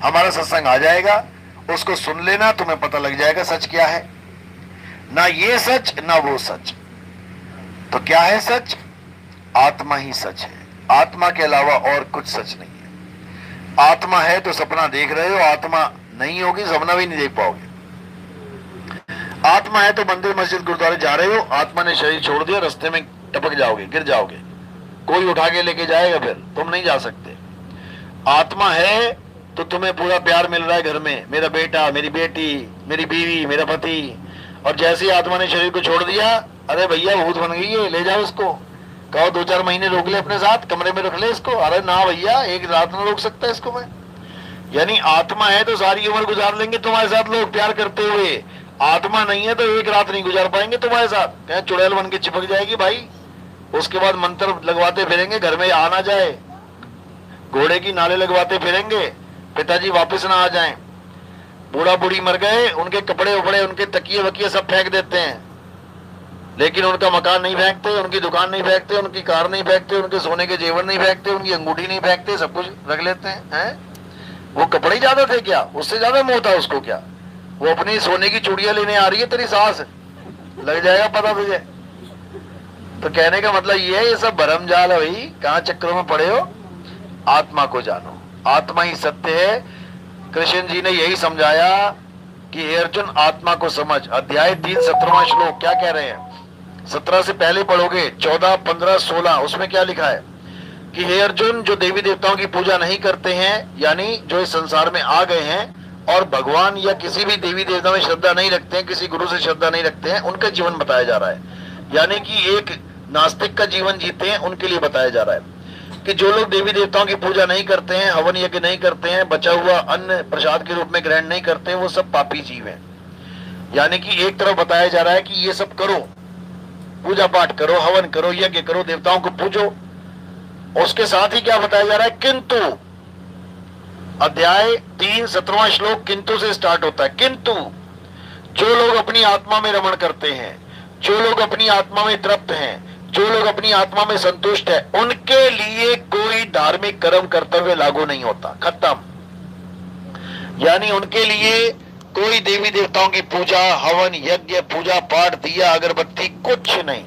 हमारा सत्संग आ जाएगा, उसको सुन लेना, तुम्हें पता लग जाएगा सच क्या है। ना ये सच ना वो सच। तो क्या है सच? आत्मा ही सच है। आत्मा के अलावा और कुछ सच नहीं है। आत्मा है तो सपना देख रहे हो, आत्मा नहीं होगी सपना भी नहीं देख पाओगे। आत्मा है तो मंदिर, मस्जिद, गुरुद्वारे जा रहे हो, आत्मा ने शरीर छोड़ दिया, रास्ते में टपक जाओगे, गिर जाओगे, कोई उठा के लेके जाएगा, फिर तुम नहीं जा सकते। आत्मा है तो तुम्हें पूरा प्यार मिल रहा है घर में, मेरा बेटा, मेरी बेटी, मेरी बीवी, मेरा पति। और जैसे ही आत्मा ने शरीर को छोड़ दिया, अरे भैया भूत बन गई है, ले जाओ इसको, कहो 2-4 महीने रोक ले अपने साथ, कमरे में रख ले इसको। अरे ना भैया, एक रात में रोक सकता है इसको मैं। यानी आत्मा है तो सारी उम्र गुजार लेंगे तुम्हारे साथ लोग प्यार करते हुए। आत्मा नहीं है तो एक रात नहीं गुजार पाएंगे तुम्हारे साथ, कहीं चुड़ैल बन के चिपक जाएगी भाई। उसके बाद मंत्र लगवाते फिरेंगे, घर में आ ना जाए, घोड़े की नाले लगवाते फिरेंगे, पिताजी वापस ना आ जाएं। बूढ़ा बूढ़ी मर गए, उनके कपड़े उपड़े, उनके तकिए वकिए सब फेंक देते हैं, लेकिन उनका मकान नहीं फेंकते, उनकी दुकान नहीं फेंकते, उनकी कार नहीं फेंकते, उनके सोने के जेवर नहीं फेंकते, उनकी अंगूठी नहीं फेंकते, सब कुछ रख लेते हैं। वो कपड़े ही ज्यादा थे क्या? उससे ज्यादा मोह था उसको क्या? वो अपनी सोने की चूड़ियां लेने आ रही है तेरी सास, लग जाएगा पता तुझे। तो कहने का मतलब ये है, ये सब भरम जाल है भाई, कहां चक्रों में पड़े हो। आत्मा को जानो, आत्मा ही सत्य है। कृष्ण जी ने यही समझाया कि हे अर्जुन, आत्मा को समझ। अध्याय 3 17वां श्लोक क्या कह रहे हैं? 17 से पहले पढ़ोगे, 14, 15, 16, उसमें क्या लिखा है कि हे अर्जुन, जो देवी देवताओं की पूजा नहीं करते हैं, यानी जो इस संसार में आ गए हैं और भगवान या किसी भी देवी देवता में श्रद्धा नहीं रखते हैं, किसी गुरु से श्रद्धा नहीं रखते हैं, उनका जीवन बताया जा रहा है। यानी कि एक नास्तिक का जीवन जीते हैं, उनके लिए बताया जा रहा है कि जो लोग देवी देवताओं की पूजा नहीं करते हैं, हवन यज्ञ नहीं करते हैं, बचा हुआ अन्न प्रसाद के रूप में ग्रहण नहीं करते हैं, वो सब पापी जीव हैं। यानी कि एक तरफ बताया जा रहा है कि ये सब करो, पूजा पाठ करो, हवन करो, यज्ञ करो, देवताओं को पूजो, उसके साथ ही क्या बताया जा रहा है, किंतु अध्याय 3 17वां श्लोक किंतु से स्टार्ट होता है। किंतु जो लोग अपनी आत्मा में रमण करते हैं, जो लोग अपनी आत्मा में तृप्त हैं, जो लोग अपनी आत्मा में संतुष्ट है, उनके लिए कोई धार्मिक कर्म कर्तव्य लागू नहीं होता। खत्म। यानी उनके लिए कोई देवी देवताओं की पूजा, हवन, यज्ञ, पूजा पाठ, दिया, अगरबत्ती कुछ नहीं,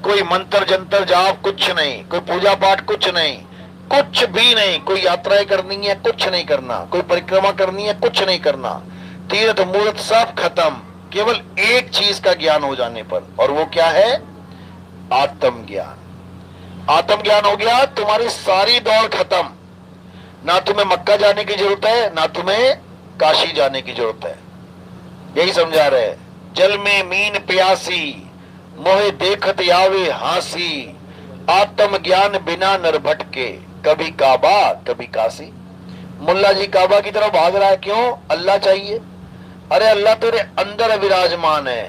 कोई मंत्र जंतर जाप कुछ नहीं, कोई पूजा पाठ कुछ नहीं, कुछ भी नहीं, कोई यात्राएं करनी है कुछ नहीं करना, कोई परिक्रमा करनी है कुछ नहीं करना, तीर्थ मूर्त सब खत्म, केवल एक चीज का ज्ञान हो जाने पर, और वो क्या है, आत्मज्ञान। आत्मज्ञान हो गया, तुम्हारी सारी दौड़ खत्म। ना तुम्हें मक्का जाने की जरूरत है, ना तुम्हें काशी जाने की जरूरत है। यही समझा रहे, जल में मीन प्यासी, मोहे देखत आवे हासी, आत्म ज्ञान बिना नर भटके, कभी काबा कभी काशी। मुल्ला जी काबा की तरफ भाग रहा है, क्यों, अल्लाह चाहिए। अरे अल्लाह तेरे अंदर विराजमान है।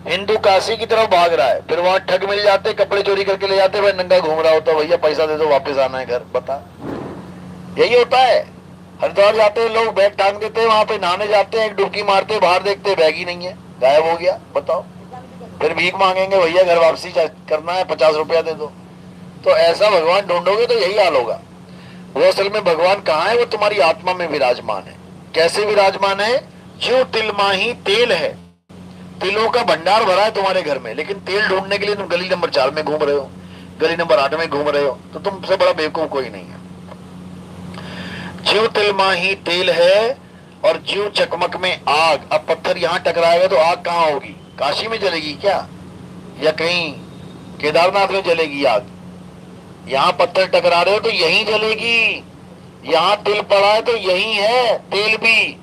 हिंदू काशी की तरफ भाग रहा है, फिर वहां ठग मिल जाते, कपड़े चोरी करके ले जाते, भाई नंगा घूम रहा होता, भैया पैसा दे दो वापस आना है घर। बता, यही होता है। हरिद्वार जाते हैं लोग, बैग टांग देते हैं, वहां पे नहाने जाते हैं, एक डुबकी मारते, बाहर देखते बैग ही नहीं है, गायब हो गया। बताओ, फिर भीख मांगेंगे, भैया घर वापसी करना है, 50 रुपया दे दो। तो ऐसा भगवान ढूंढोगे तो यही हाल होगा। वो असल में भगवान कहाँ है, वो तुम्हारी आत्मा में विराजमान है। कैसे विराजमान है, जो तिल माही तेल है, तिलों का भंडार भरा है तुम्हारे घर में, लेकिन तेल ढूंढने के लिए तुम गली नंबर 4 में घूम रहे हो, गली नंबर 8 में घूम रहे हो, तो तुमसे बड़ा बेवकूफ कोई नहीं है। जीव तिल माही तेल है और जीव चकमक में आग। अब पत्थर यहां टकराएगा तो आग कहां होगी, काशी में जलेगी क्या, या कहीं केदारनाथ में जलेगी आग। यहां पत्थर टकरा रहे हो तो यहीं जलेगी। यहां तिल पड़ा है तो यही है तेल भी,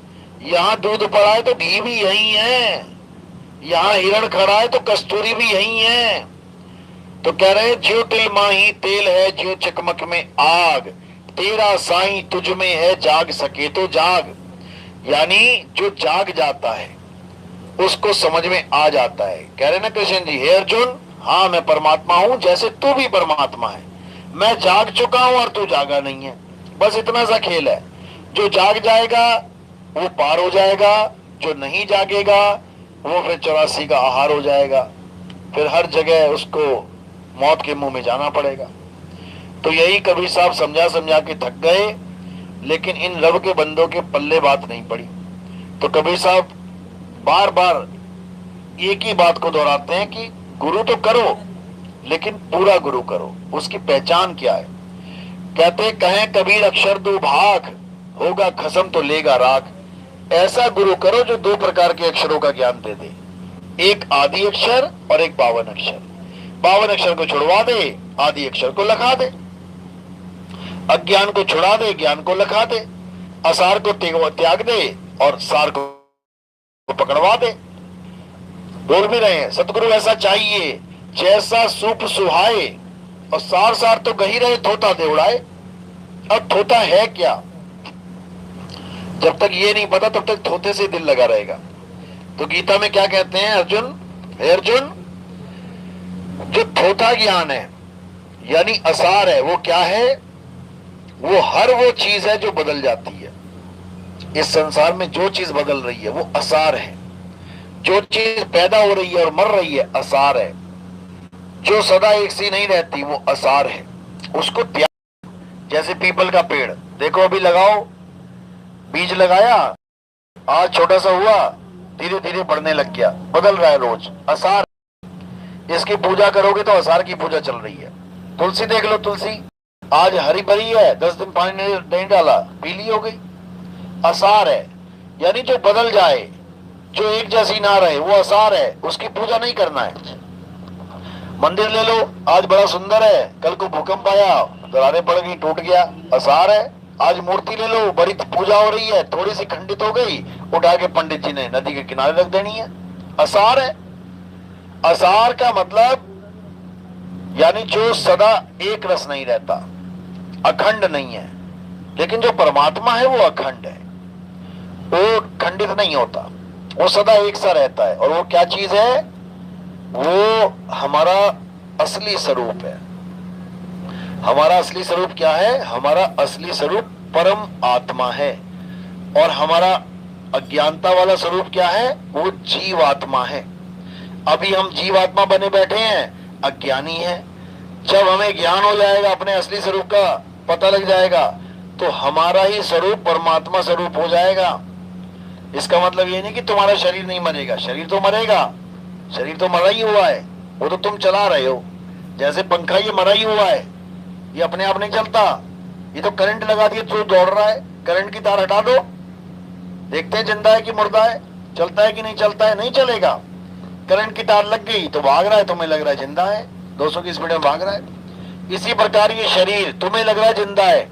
यहां दूध पड़ा है तो घी भी यही है, यहां हिरण खड़ा है तो कस्तूरी भी यही है। तो कह रहे हैं ज्यो तिल माही तेल है, ज्यो चकमक में आग, तेरा साईं तुझ में है, जाग सके तो जाग। यानी जो जाग जाता है उसको समझ में आ जाता है। कह रहे ना कृष्ण जी, हे अर्जुन, हाँ मैं परमात्मा हूं, जैसे तू भी परमात्मा है। मैं जाग चुका हूं और तू जागा नहीं है, बस इतना सा खेल है। जो जाग जाएगा वो पार हो जाएगा, जो नहीं जागेगा वो फिर 84 का आहार हो जाएगा, फिर हर जगह उसको मौत के मुंह में जाना पड़ेगा। तो यही कबीर साहब समझा समझा के थक गए, लेकिन इन रब के बंदों के पल्ले बात नहीं पड़ी। तो कबीर साहब बार बार एक ही बात को दोहराते हैं कि गुरु तो करो, लेकिन पूरा गुरु करो। उसकी पहचान क्या है, कहते कहें कबीर अक्षर दो भाग, होगा खसम तो लेगा राग। ऐसा गुरु करो जो 2 प्रकार के अक्षरों का ज्ञान दे दे, एक आदि अक्षर और एक 52 अक्षर। 52 अक्षर को छुड़वा दे, आदि अक्षर को लखा दे, अज्ञान को छुड़ा दे, ज्ञान को लखा दे, असार को त्याग दे और सार को पकड़वा दे। बोल भी रहे हैं, सतगुरु ऐसा चाहिए जैसा सूप सुहाए, और सार सार तो गही रहे, थोता दे उड़ाए। अब थोता है क्या, जब तक ये नहीं पता तब तक थोते से दिल लगा रहेगा। तो गीता में क्या कहते हैं, अर्जुन, हे अर्जुन, जो थोथा ज्ञान है यानी असार है, वो क्या है, वो हर वो चीज है जो बदल जाती है। इस संसार में जो चीज बदल रही है वो असार है, जो चीज पैदा हो रही है और मर रही है असार है, जो सदा एक सी नहीं रहती वो असार है, उसको त्याग। जैसे पीपल का पेड़ देखो, अभी लगाओ, बीज लगाया, आज छोटा सा हुआ, धीरे धीरे बढ़ने लग गया, बदल रहा है रोज, असार। इसकी पूजा करोगे तो असार की पूजा चल रही है। तुलसी देख लो, तुलसी आज हरी भरी है, 10 दिन पानी नहीं डाला, पीली हो गई, असार है। यानी जो बदल जाए, जो एक जैसी ना रहे, वो असार है, उसकी पूजा नहीं करना है। मंदिर ले लो, आज बड़ा सुंदर है, कल को भूकंप आया, दरारें पड़ गई, टूट गया, असार है। आज मूर्ति ले लो, बड़ी पूजा हो रही है, थोड़ी सी खंडित हो गई, उठा के पंडित जी ने नदी के किनारे रख देनी है, असार है। असार का मतलब यानी जो सदा एक रस नहीं रहता, अखंड नहीं है। लेकिन जो परमात्मा है वो अखंड है, वो खंडित नहीं होता, वो सदा एक सा रहता है। और वो क्या चीज है, वो हमारा असली स्वरूप है। हमारा असली स्वरूप क्या है? हमारा असली स्वरूप परम आत्मा है। और हमारा अज्ञानता वाला स्वरूप क्या है? वो जीवात्मा है। अभी हम जीवात्मा बने बैठे हैं, अज्ञानी है। जब हमें ज्ञान हो जाएगा, अपने असली स्वरूप का पता लग जाएगा, तो हमारा ही स्वरूप परमात्मा स्वरूप हो जाएगा। इसका मतलब ये नहीं कि तुम्हारा शरीर नहीं मरेगा, शरीर तो मरेगा, शरीर तो मरा ही हुआ है, वो तो तुम चला रहे हो। जैसे पंखा ये मरा ही हुआ है, ये अपने आप नहीं चलता, ये तो करंट लगा दिए तो दौड़ रहा है। करंट की तार हटा दो, देखते हैं जिंदा है कि मुर्दा है, चलता है कि नहीं चलता है, नहीं चलेगा। करंट की तार लग गई तो भाग रहा है, तुम्हें लग रहा है जिंदा है, 200 की स्पीड में भाग रहा है। इसी प्रकार ये शरीर तुम्हें लग रहा है जिंदा है,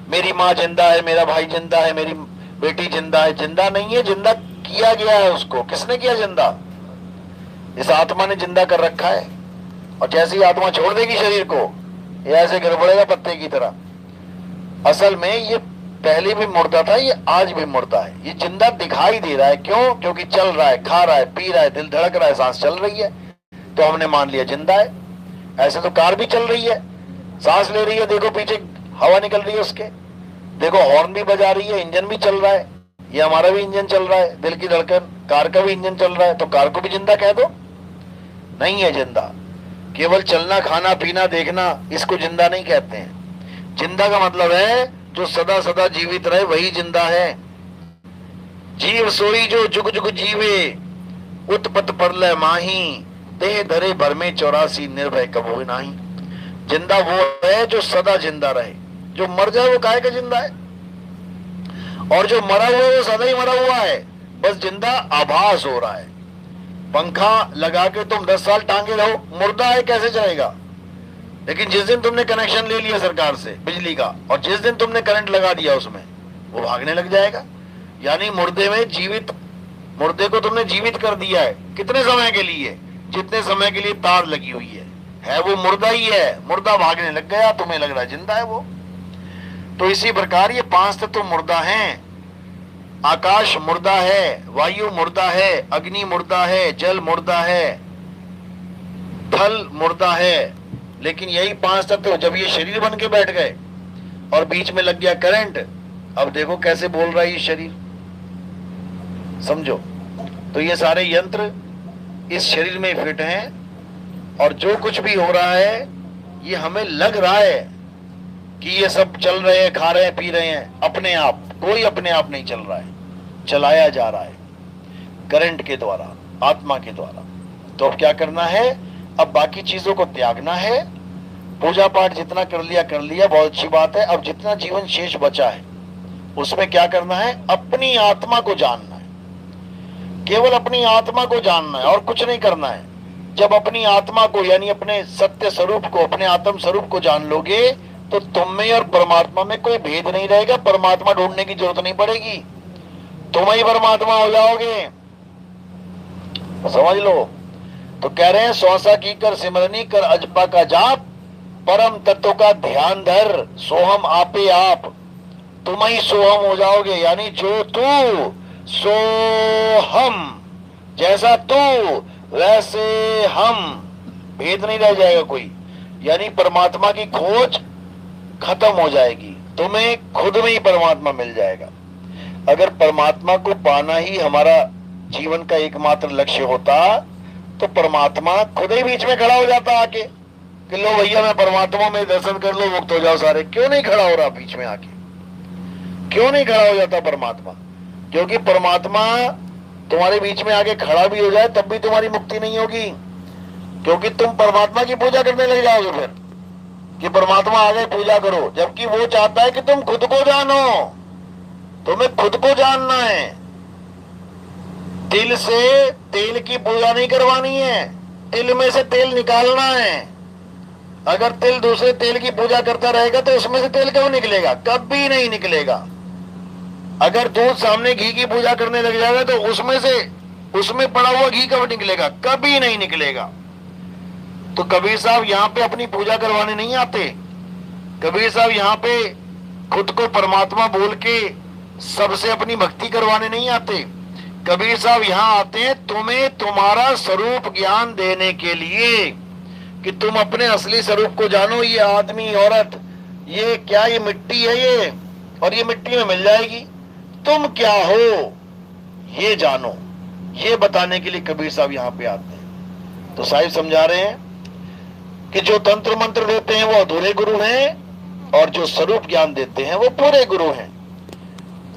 मेरी माँ जिंदा है, मेरा भाई जिंदा है, मेरी बेटी जिंदा है। जिंदा नहीं है, जिंदा किया गया है उसको। किसने किया जिंदा? इस आत्मा ने जिंदा कर रखा है। और जैसे ही आत्मा छोड़ देगी शरीर को, ये ऐसे गिर पड़ेगा पत्ते की तरह। असल में ये पहले भी मुर्दा था, ये आज भी मुर्दा है। ये जिंदा दिखाई दे रहा है, क्यों? क्योंकि चल रहा है, खा रहा है, पी रहा है, दिल धड़क रहा है, सांस चल रही है, तो हमने मान लिया जिंदा है। ऐसे तो कार भी चल रही है, सांस ले रही है, देखो पीछे हवा निकल रही है उसके, देखो हॉर्न भी बजा रही है, इंजन भी चल रहा है। ये हमारा भी इंजन चल रहा है, दिल की धड़कन, कार का भी इंजन चल रहा है, तो कार को भी जिंदा कह दो? नहीं है जिंदा। केवल चलना, खाना, पीना, देखना, इसको जिंदा नहीं कहते हैं। जिंदा का मतलब है जो सदा सदा जीवित रहे, वही जिंदा है। जीव सोई जो जुग जुग जीवे, उत्पत परलय माही, देह धरे भर में 84 निर्भय कबो नाही। जिंदा वो है जो सदा जिंदा रहे। जो मर जाए वो काहे का जिंदा है? और जो मरा हुआ है वो सदा ही मरा हुआ है, बस जिंदा आभास हो रहा है। पंखा लगा के तुम 10 साल टांगे रहो, मुर्दा है, कैसे चलेगा? लेकिन जिस दिन तुमने कनेक्शन ले लिया सरकार से बिजली का, और जिस दिन तुमने करंट लगा दिया उसमें, वो भागने लग जाएगा। यानी मुर्दे में जीवित, मुर्दे को तुमने जीवित कर दिया है। कितने समय के लिए? जितने समय के लिए तार लगी हुई है वो मुर्दा ही है। मुर्दा भागने लग गया, तुम्हें लग रहा है जिंदा है वो। तो इसी प्रकार ये 5 तत्व मुर्दा हैं। आकाश मुर्दा है, वायु मुर्दा है, अग्नि मुर्दा है, जल मुर्दा है, थल मुर्दा है। लेकिन यही 5 तत्व जब ये शरीर बन के बैठ गए और बीच में लग गया करंट, अब देखो कैसे बोल रहा है ये शरीर, समझो। तो ये सारे यंत्र इस शरीर में फिट हैं, और जो कुछ भी हो रहा है ये हमें लग रहा है कि ये सब चल रहे हैं, खा रहे हैं, पी रहे हैं अपने आप। कोई अपने आप नहीं चल रहा है, चलाया जा रहा है करंट के द्वारा, आत्मा के द्वारा। तो अब क्या करना है? अब बाकी चीजों को त्यागना है। पूजा पाठ जितना कर लिया, बहुत अच्छी बात है। अब जितना जीवन शेष बचा है उसमें क्या करना है? अपनी आत्मा को जानना है, केवल अपनी आत्मा को जानना है और कुछ नहीं करना है। जब अपनी आत्मा को, यानी अपने सत्य स्वरूप को, अपने आत्म स्वरूप को जान लोगे, तो तुम में और परमात्मा में कोई भेद नहीं रहेगा। परमात्मा ढूंढने की जरूरत नहीं पड़ेगी, तुम ही परमात्मा हो जाओगे। समझ लो। तो कह रहे हैं, स्वासा की कर सिमरनी कर अजपा का जाप, परम तत्व का ध्यान धर, सोहम आपे आप। तुम ही सोहम हो जाओगे, यानी जो तू सो हम, जैसा तू वैसे हम, भेद नहीं रह जाएगा कोई। यानी परमात्मा की खोज खत्म हो जाएगी, तुम्हें खुद में ही परमात्मा मिल जाएगा। अगर परमात्मा को पाना ही हमारा जीवन का एकमात्र लक्ष्य होता, तो परमात्मा खुद ही बीच में खड़ा हो जाता आके कि लो भैया मैं परमात्मा में दर्शन कर लो, मुक्त हो जाओ सारे। क्यों नहीं खड़ा हो रहा बीच में आके? क्यों नहीं खड़ा हो जाता परमात्मा? क्योंकि परमात्मा तुम्हारे बीच में आके खड़ा भी हो जाए तब भी तुम्हारी मुक्ति नहीं होगी, क्योंकि तुम परमात्मा की पूजा करने लग जाओगे फिर कि परमात्मा आ गए पूजा करो, जबकि वो चाहता है कि तुम खुद को जानो। तुम्हें खुद को जानना है। तिल से तेल की पूजा नहीं करवानी है, तिल में से तेल निकालना है। अगर तिल दूसरे तेल की पूजा करता रहेगा तो उसमें से तेल क्यों निकलेगा? कभी नहीं निकलेगा। अगर दूध सामने घी की पूजा करने लग जाएगा तो उसमें पड़ा हुआ घी कब निकलेगा? कभी नहीं निकलेगा। तो कबीर साहब यहाँ पे अपनी पूजा करवाने नहीं आते। कबीर साहब यहाँ पे खुद को परमात्मा बोल के सबसे अपनी भक्ति करवाने नहीं आते। कबीर साहब यहाँ आते हैं तुम्हें तुम्हारा स्वरूप ज्ञान देने के लिए कि तुम अपने असली स्वरूप को जानो। ये आदमी औरत ये क्या, ये मिट्टी है ये, और ये मिट्टी में मिल जाएगी। तुम क्या हो ये जानो। ये बताने के लिए कबीर साहब यहां पे आते हैं। तो साहिब समझा रहे हैं कि जो तंत्र मंत्र देते हैं वो अधूरे गुरु हैं, और जो स्वरूप ज्ञान देते हैं वो पूरे गुरु हैं।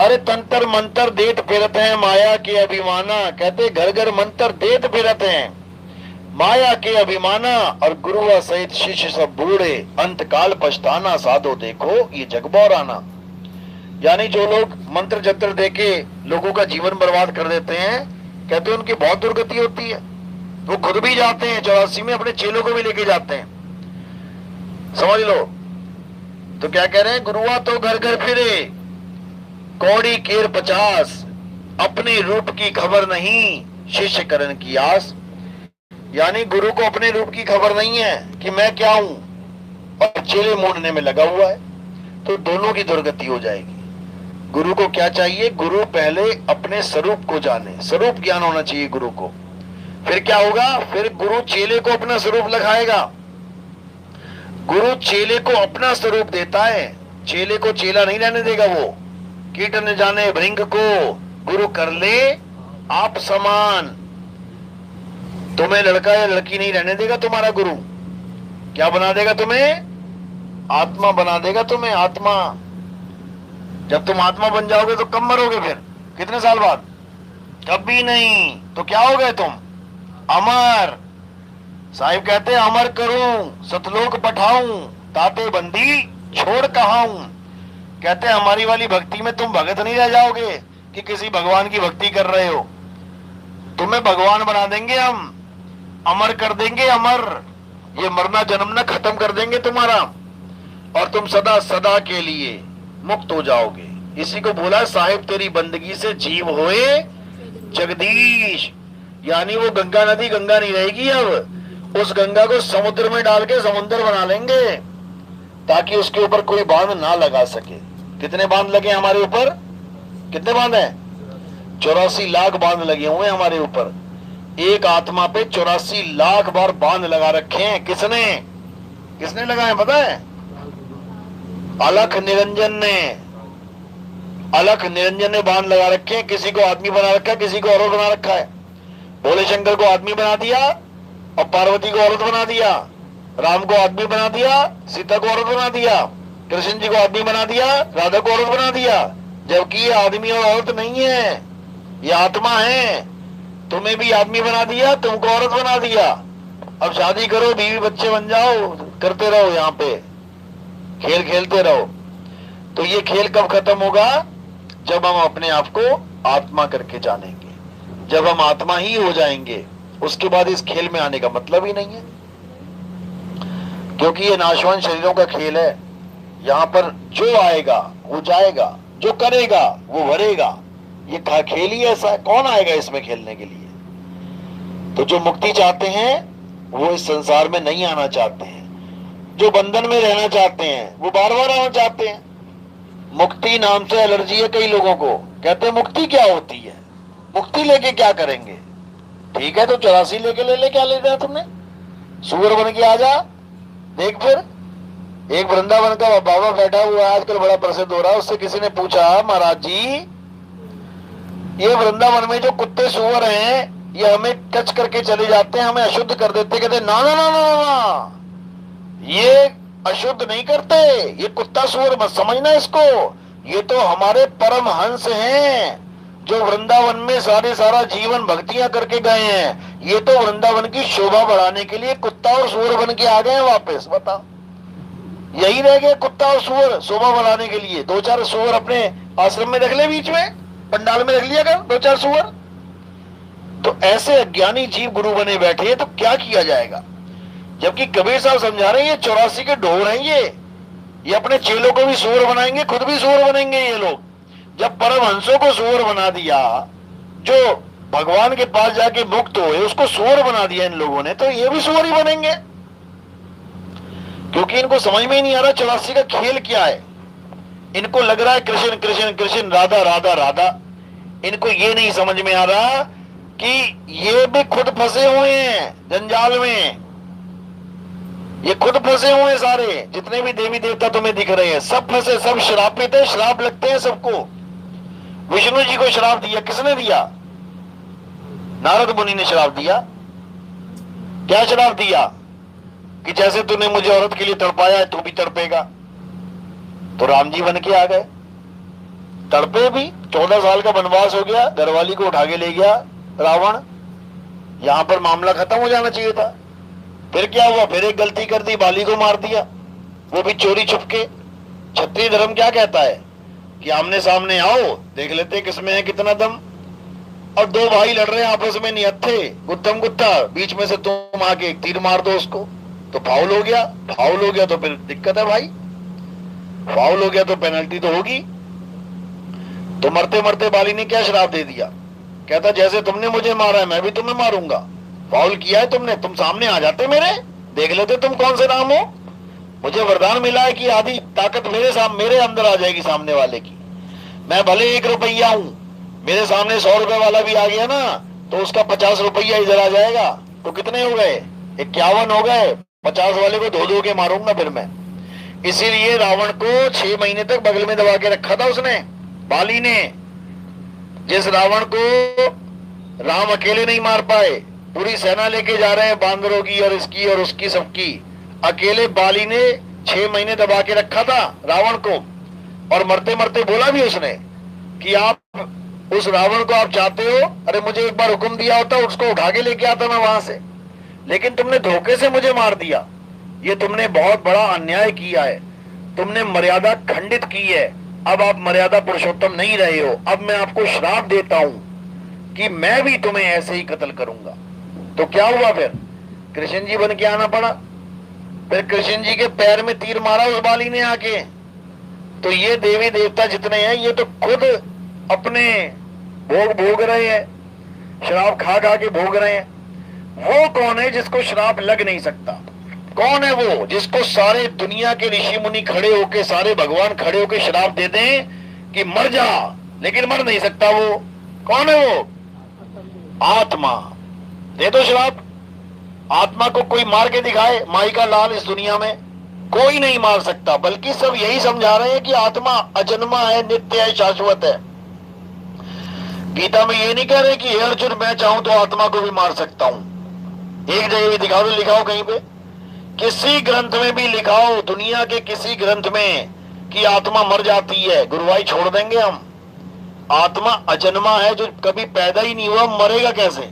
अरे तंत्र मंत्र देत फिरत हैं माया के अभिमाना, कहते घर घर मंत्र देत फिरत हैं माया के अभिमाना, और गुरु व सहित शिष्य सब बूढ़े, अंत काल पछताना, साधो देखो ये जग बौराना। यानी जो लोग मंत्र जंत्र देके लोगों का जीवन बर्बाद कर देते हैं, कहते हैं उनकी बहुत दुर्गति होती है। वो खुद भी जाते हैं 84 में, अपने चेलों को भी लेके जाते हैं। समझ लो। तो क्या कह रहे हैं, गुरुआ तो घर घर फिरे कौड़ी केर 50, अपने रूप की खबर नहीं शिष्य करण की आस। यानी गुरु को अपने रूप की खबर नहीं है कि मैं क्या हूं, और चेले मूंढने में लगा हुआ है, तो दोनों की दुर्गति हो जाएगी। गुरु को क्या चाहिए, गुरु पहले अपने स्वरूप को जाने, स्वरूप ज्ञान होना चाहिए गुरु को। फिर क्या होगा, फिर गुरु चेले को अपना स्वरूप लगाएगा। गुरु चेले को अपना स्वरूप देता है, चेले को चेला नहीं रहने देगा। वो कीट न जाने भृंग को गुरु कर ले आप समान। तुम्हें लड़का या लड़की नहीं रहने देगा तुम्हारा गुरु। क्या बना देगा तुम्हें, आत्मा बना देगा तुम्हें, आत्मा। जब तुम आत्मा बन जाओगे तो कब मरोगे, फिर कितने साल बाद, कभी नहीं। तो क्या हो गए तुम, अमर। साहिब कहते हैं अमर करूं सतलोक पठाऊं, ताते बंदी छोड़ कहाऊं। कहते हैं हमारी वाली भक्ति में तुम भगत नहीं रह जाओगे कि किसी भगवान की भक्ति कर रहे हो। तुम्हें भगवान बना देंगे हम, अमर कर देंगे, अमर। ये मरना जन्मना खत्म कर देंगे तुम्हारा, और तुम सदा सदा के लिए मुक्त हो जाओगे। इसी को बोला साहिब तेरी बंदगी से जीव होए जगदीश। यानी वो गंगा नदी गंगा नहीं रहेगी, अब उस गंगा को समुद्र में डाल के समुद्र बना लेंगे, ताकि उसके ऊपर कोई बांध ना लगा सके। कितने बांध लगे हमारे ऊपर, कितने बांध हैं, 84 लाख बांध लगे हुए हैं हमारे ऊपर। एक आत्मा पे 84 लाख बार बांध लगा रखे हैं। किसने, किसने लगाए पता है, अलख निरंजन ने, अलख निरंजन ने बांध लगा रखे हैं। किसी को आदमी बना रखा है, किसी को औरत बना रखा है। भोले शंकर को आदमी बना दिया और पार्वती को औरत बना दिया, राम को आदमी बना दिया, सीता को औरत बना दिया, कृष्ण जी को आदमी बना दिया, राधा को औरत बना दिया। जबकि ये आदमी और औरत नहीं है, ये आत्मा है। तुम्हें भी आदमी बना दिया, तुमको औरत बना दिया। अब शादी करो, बीवी बच्चे बन जाओ, करते रहो, यहाँ पे खेल खेलते रहो। तो ये खेल कब खत्म होगा, जब हम अपने आप को आत्मा करके जानेंगे, जब हम आत्मा ही हो जाएंगे। उसके बाद इस खेल में आने का मतलब ही नहीं है, क्योंकि ये नाशवान शरीरों का खेल है। यहाँ पर जो आएगा वो जाएगा, जो करेगा वो भरेगा। ये खेल ही ऐसा है, कौन आएगा इसमें खेलने के लिए। तो जो मुक्ति चाहते हैं वो इस संसार में नहीं आना चाहते हैं, जो बंधन में रहना चाहते हैं वो बार बार आना चाहते हैं। मुक्ति नाम से एलर्जी है कई लोगों को। कहते हैं मुक्ति क्या होती है, मुक्ति लेके क्या करेंगे। ठीक है, तो 84 लेके ले क्या लेना है तुमने, सुअर बन के आ जा। देख फिर एक वृंदावन का बाबा बैठा हुआ है, आजकल बड़ा प्रसिद्ध हो रहा है। उससे किसी ने पूछा, महाराज जी ये वृंदावन में जो कुत्ते सुअर हैं ये हमें टच करके चले जाते हैं, हमें अशुद्ध कर देते। कहते ना ना ना ना ना, ये अशुद्ध नहीं करते, ये कुत्ता सुअर मत समझना इसको। ये तो हमारे परम हंस हैं जो वृंदावन में सारा जीवन भक्तियां करके गए हैं। ये तो वृंदावन की शोभा बढ़ाने के लिए कुत्ता और सुअर बन के आ गए हैं वापस। बताओ, यही रह गए कुत्ता और सुअर शोभा बढ़ाने के लिए। 2-4 सुअर अपने आश्रम में रख ले, बीच में पंडाल में रख लिया कर 2-4 सुअर। तो ऐसे अज्ञानी जीव गुरु बने बैठे हैं, तो क्या किया जाएगा। जबकि कबीर साहब समझा रहे हैं ये 84 के ढोर हैं, ये अपने चेलों को भी सुअर बनाएंगे, खुद भी सुअर बनेंगे ये लोग। जब परमहंसों को सुअर बना दिया, जो भगवान के पास जाके मुक्त हुए उसको सुअर बना दिया इन लोगों ने, तो ये भी सुअर ही बनेंगे। क्योंकि इनको समझ में ही नहीं आ रहा 84 का खेल क्या है। इनको लग रहा है कृष्ण कृष्ण कृष्ण, राधा राधा राधा। इनको ये नहीं समझ में आ रहा कि ये भी खुद फंसे हुए हैं जंजाल में। ये खुद फंसे हुए हैं सारे, जितने भी देवी देवता तुम्हें दिख रहे हैं सब फंसे, सब श्रापित है, श्राप लगते हैं सबको। विष्णु जी को श्राप दिया, किसने दिया? नारद मुनि ने श्राप दिया। क्या श्राप दिया? कि जैसे तूने मुझे औरत के लिए तड़पाया है तू भी तड़पेगा। तो राम जी बन के आ गए, तड़पे भी। 14 साल का वनवास हो गया, घरवाली को उठा के ले गया रावण। यहां पर मामला खत्म हो जाना चाहिए था। फिर क्या हुआ? फिर एक गलती कर दी, बाली को मार दिया, वो भी चोरी छुपके। क्षत्रिय धर्म क्या कहता है कि आमने सामने आओ, देख लेते किसमें है कितना दम। और दो भाई लड़ रहे हैं आपस में, निहत्थे गुत्थम गुत्था, बीच में से तुम आके एक तीर मार दो उसको, तो फाउल हो गया। फाउल हो गया तो फिर दिक्कत है भाई, फाउल हो गया तो पेनल्टी तो होगी। तो मरते मरते बाली ने क्या श्राप दे दिया? कहता जैसे तुमने मुझे मारा है मैं भी तुम्हें मारूंगा। फाउल किया है तुमने, तुम सामने आ जाते मेरे, देख लेते तुम कौन से राम हो। मुझे वरदान मिला है कि आधी ताकत मेरे अंदर आ जाएगी सामने वाले की। मैं भले 1 रुपया हूं, मेरे सामने 100 रुपए वाला भी आ गया ना तो उसका 50 रुपया इधर आ जाएगा। तो कितने हो गए? 51 हो गए। 50 वाले को धो धो के मारूंगा फिर मैं। इसीलिए रावण को 6 महीने तक बगल में दबा के रखा था उसने, बाली ने। जिस रावण को राम अकेले नहीं मार पाए, पूरी सेना लेके जा रहे हैं बांदरों की और इसकी और उसकी सबकी, अकेले बाली ने 6 महीने दबा के रखा था रावण को। और मरते मरते बोला भी उसने कि आप उस रावण को आप चाहते हो, अरे मुझे एक बार हुक्म दिया होता उसको उठा के लेके आता मैं वहां से, लेकिन तुमने धोखे से मुझे मार दिया। ये तुमने बहुत बड़ा अन्याय किया है, तुमने मर्यादा खंडित की है। अब आप मर्यादा पुरुषोत्तम नहीं रहे हो। अब मैं आपको श्राप देता हूं कि मैं भी तुम्हें ऐसे ही कत्ल करूंगा। तो क्या हुआ फिर? कृष्ण जी बन के आना पड़ा। फिर कृष्ण जी के पैर में तीर मारा उस बाली ने आके। तो ये देवी देवता जितने हैं ये तो खुद अपने भोग भोग रहे हैं, श्राप खा खा के भोग रहे हैं। वो कौन है जिसको श्राप लग नहीं सकता? कौन है वो जिसको सारे दुनिया के ऋषि मुनि खड़े होके, सारे भगवान खड़े होके श्राप दे दें कि मर जा, लेकिन मर नहीं सकता? वो कौन है? वो आत्मा। दे दो श्राप। आत्मा को कोई मार के दिखाए, माई का लाल इस दुनिया में कोई नहीं मार सकता। बल्कि सब यही समझा रहे हैं कि आत्मा अजन्मा है, नित्य है, शाश्वत है। गीता में ये नहीं कह रहे कि हे अर्जुन मैं चाहूं तो आत्मा को भी मार सकता हूं। एक जगह भी दिखाओ तो लिखाओ, कहीं पे किसी ग्रंथ में भी लिखाओ, दुनिया के किसी ग्रंथ में कि आत्मा मर जाती है। गुरुवाई छोड़ देंगे हम। आत्मा अजन्मा है, जो कभी पैदा ही नहीं हुआ, मरेगा कैसे?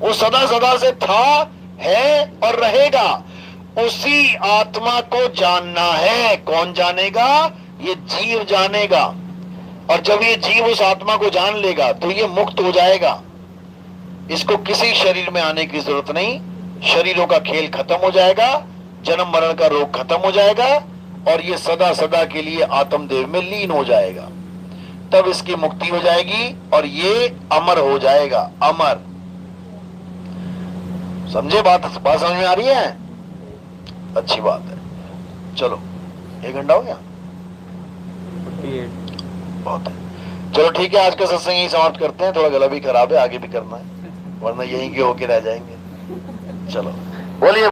वो सदा सदा से था, है और रहेगा। उसी आत्मा को जानना है। कौन जानेगा? ये जीव जानेगा। और जब ये जीव उस आत्मा को जान लेगा तो ये मुक्त हो जाएगा। इसको किसी शरीर में आने की जरूरत नहीं। शरीरों का खेल खत्म हो जाएगा, जन्म मरण का रोग खत्म हो जाएगा और ये सदा सदा के लिए आत्मदेव में लीन हो जाएगा। तब इसकी मुक्ति हो जाएगी और ये अमर हो जाएगा। अमर। समझे बात समझ में आ रही है? अच्छी बात है। चलो 1 घंटा हो गया, बहुत है। चलो ठीक है, आज का सत्संग यही समाप्त करते हैं। थोड़ा गला भी खराब है, आगे भी करना है, वरना यहीं के होके रह जाएंगे। चलो बोलिए।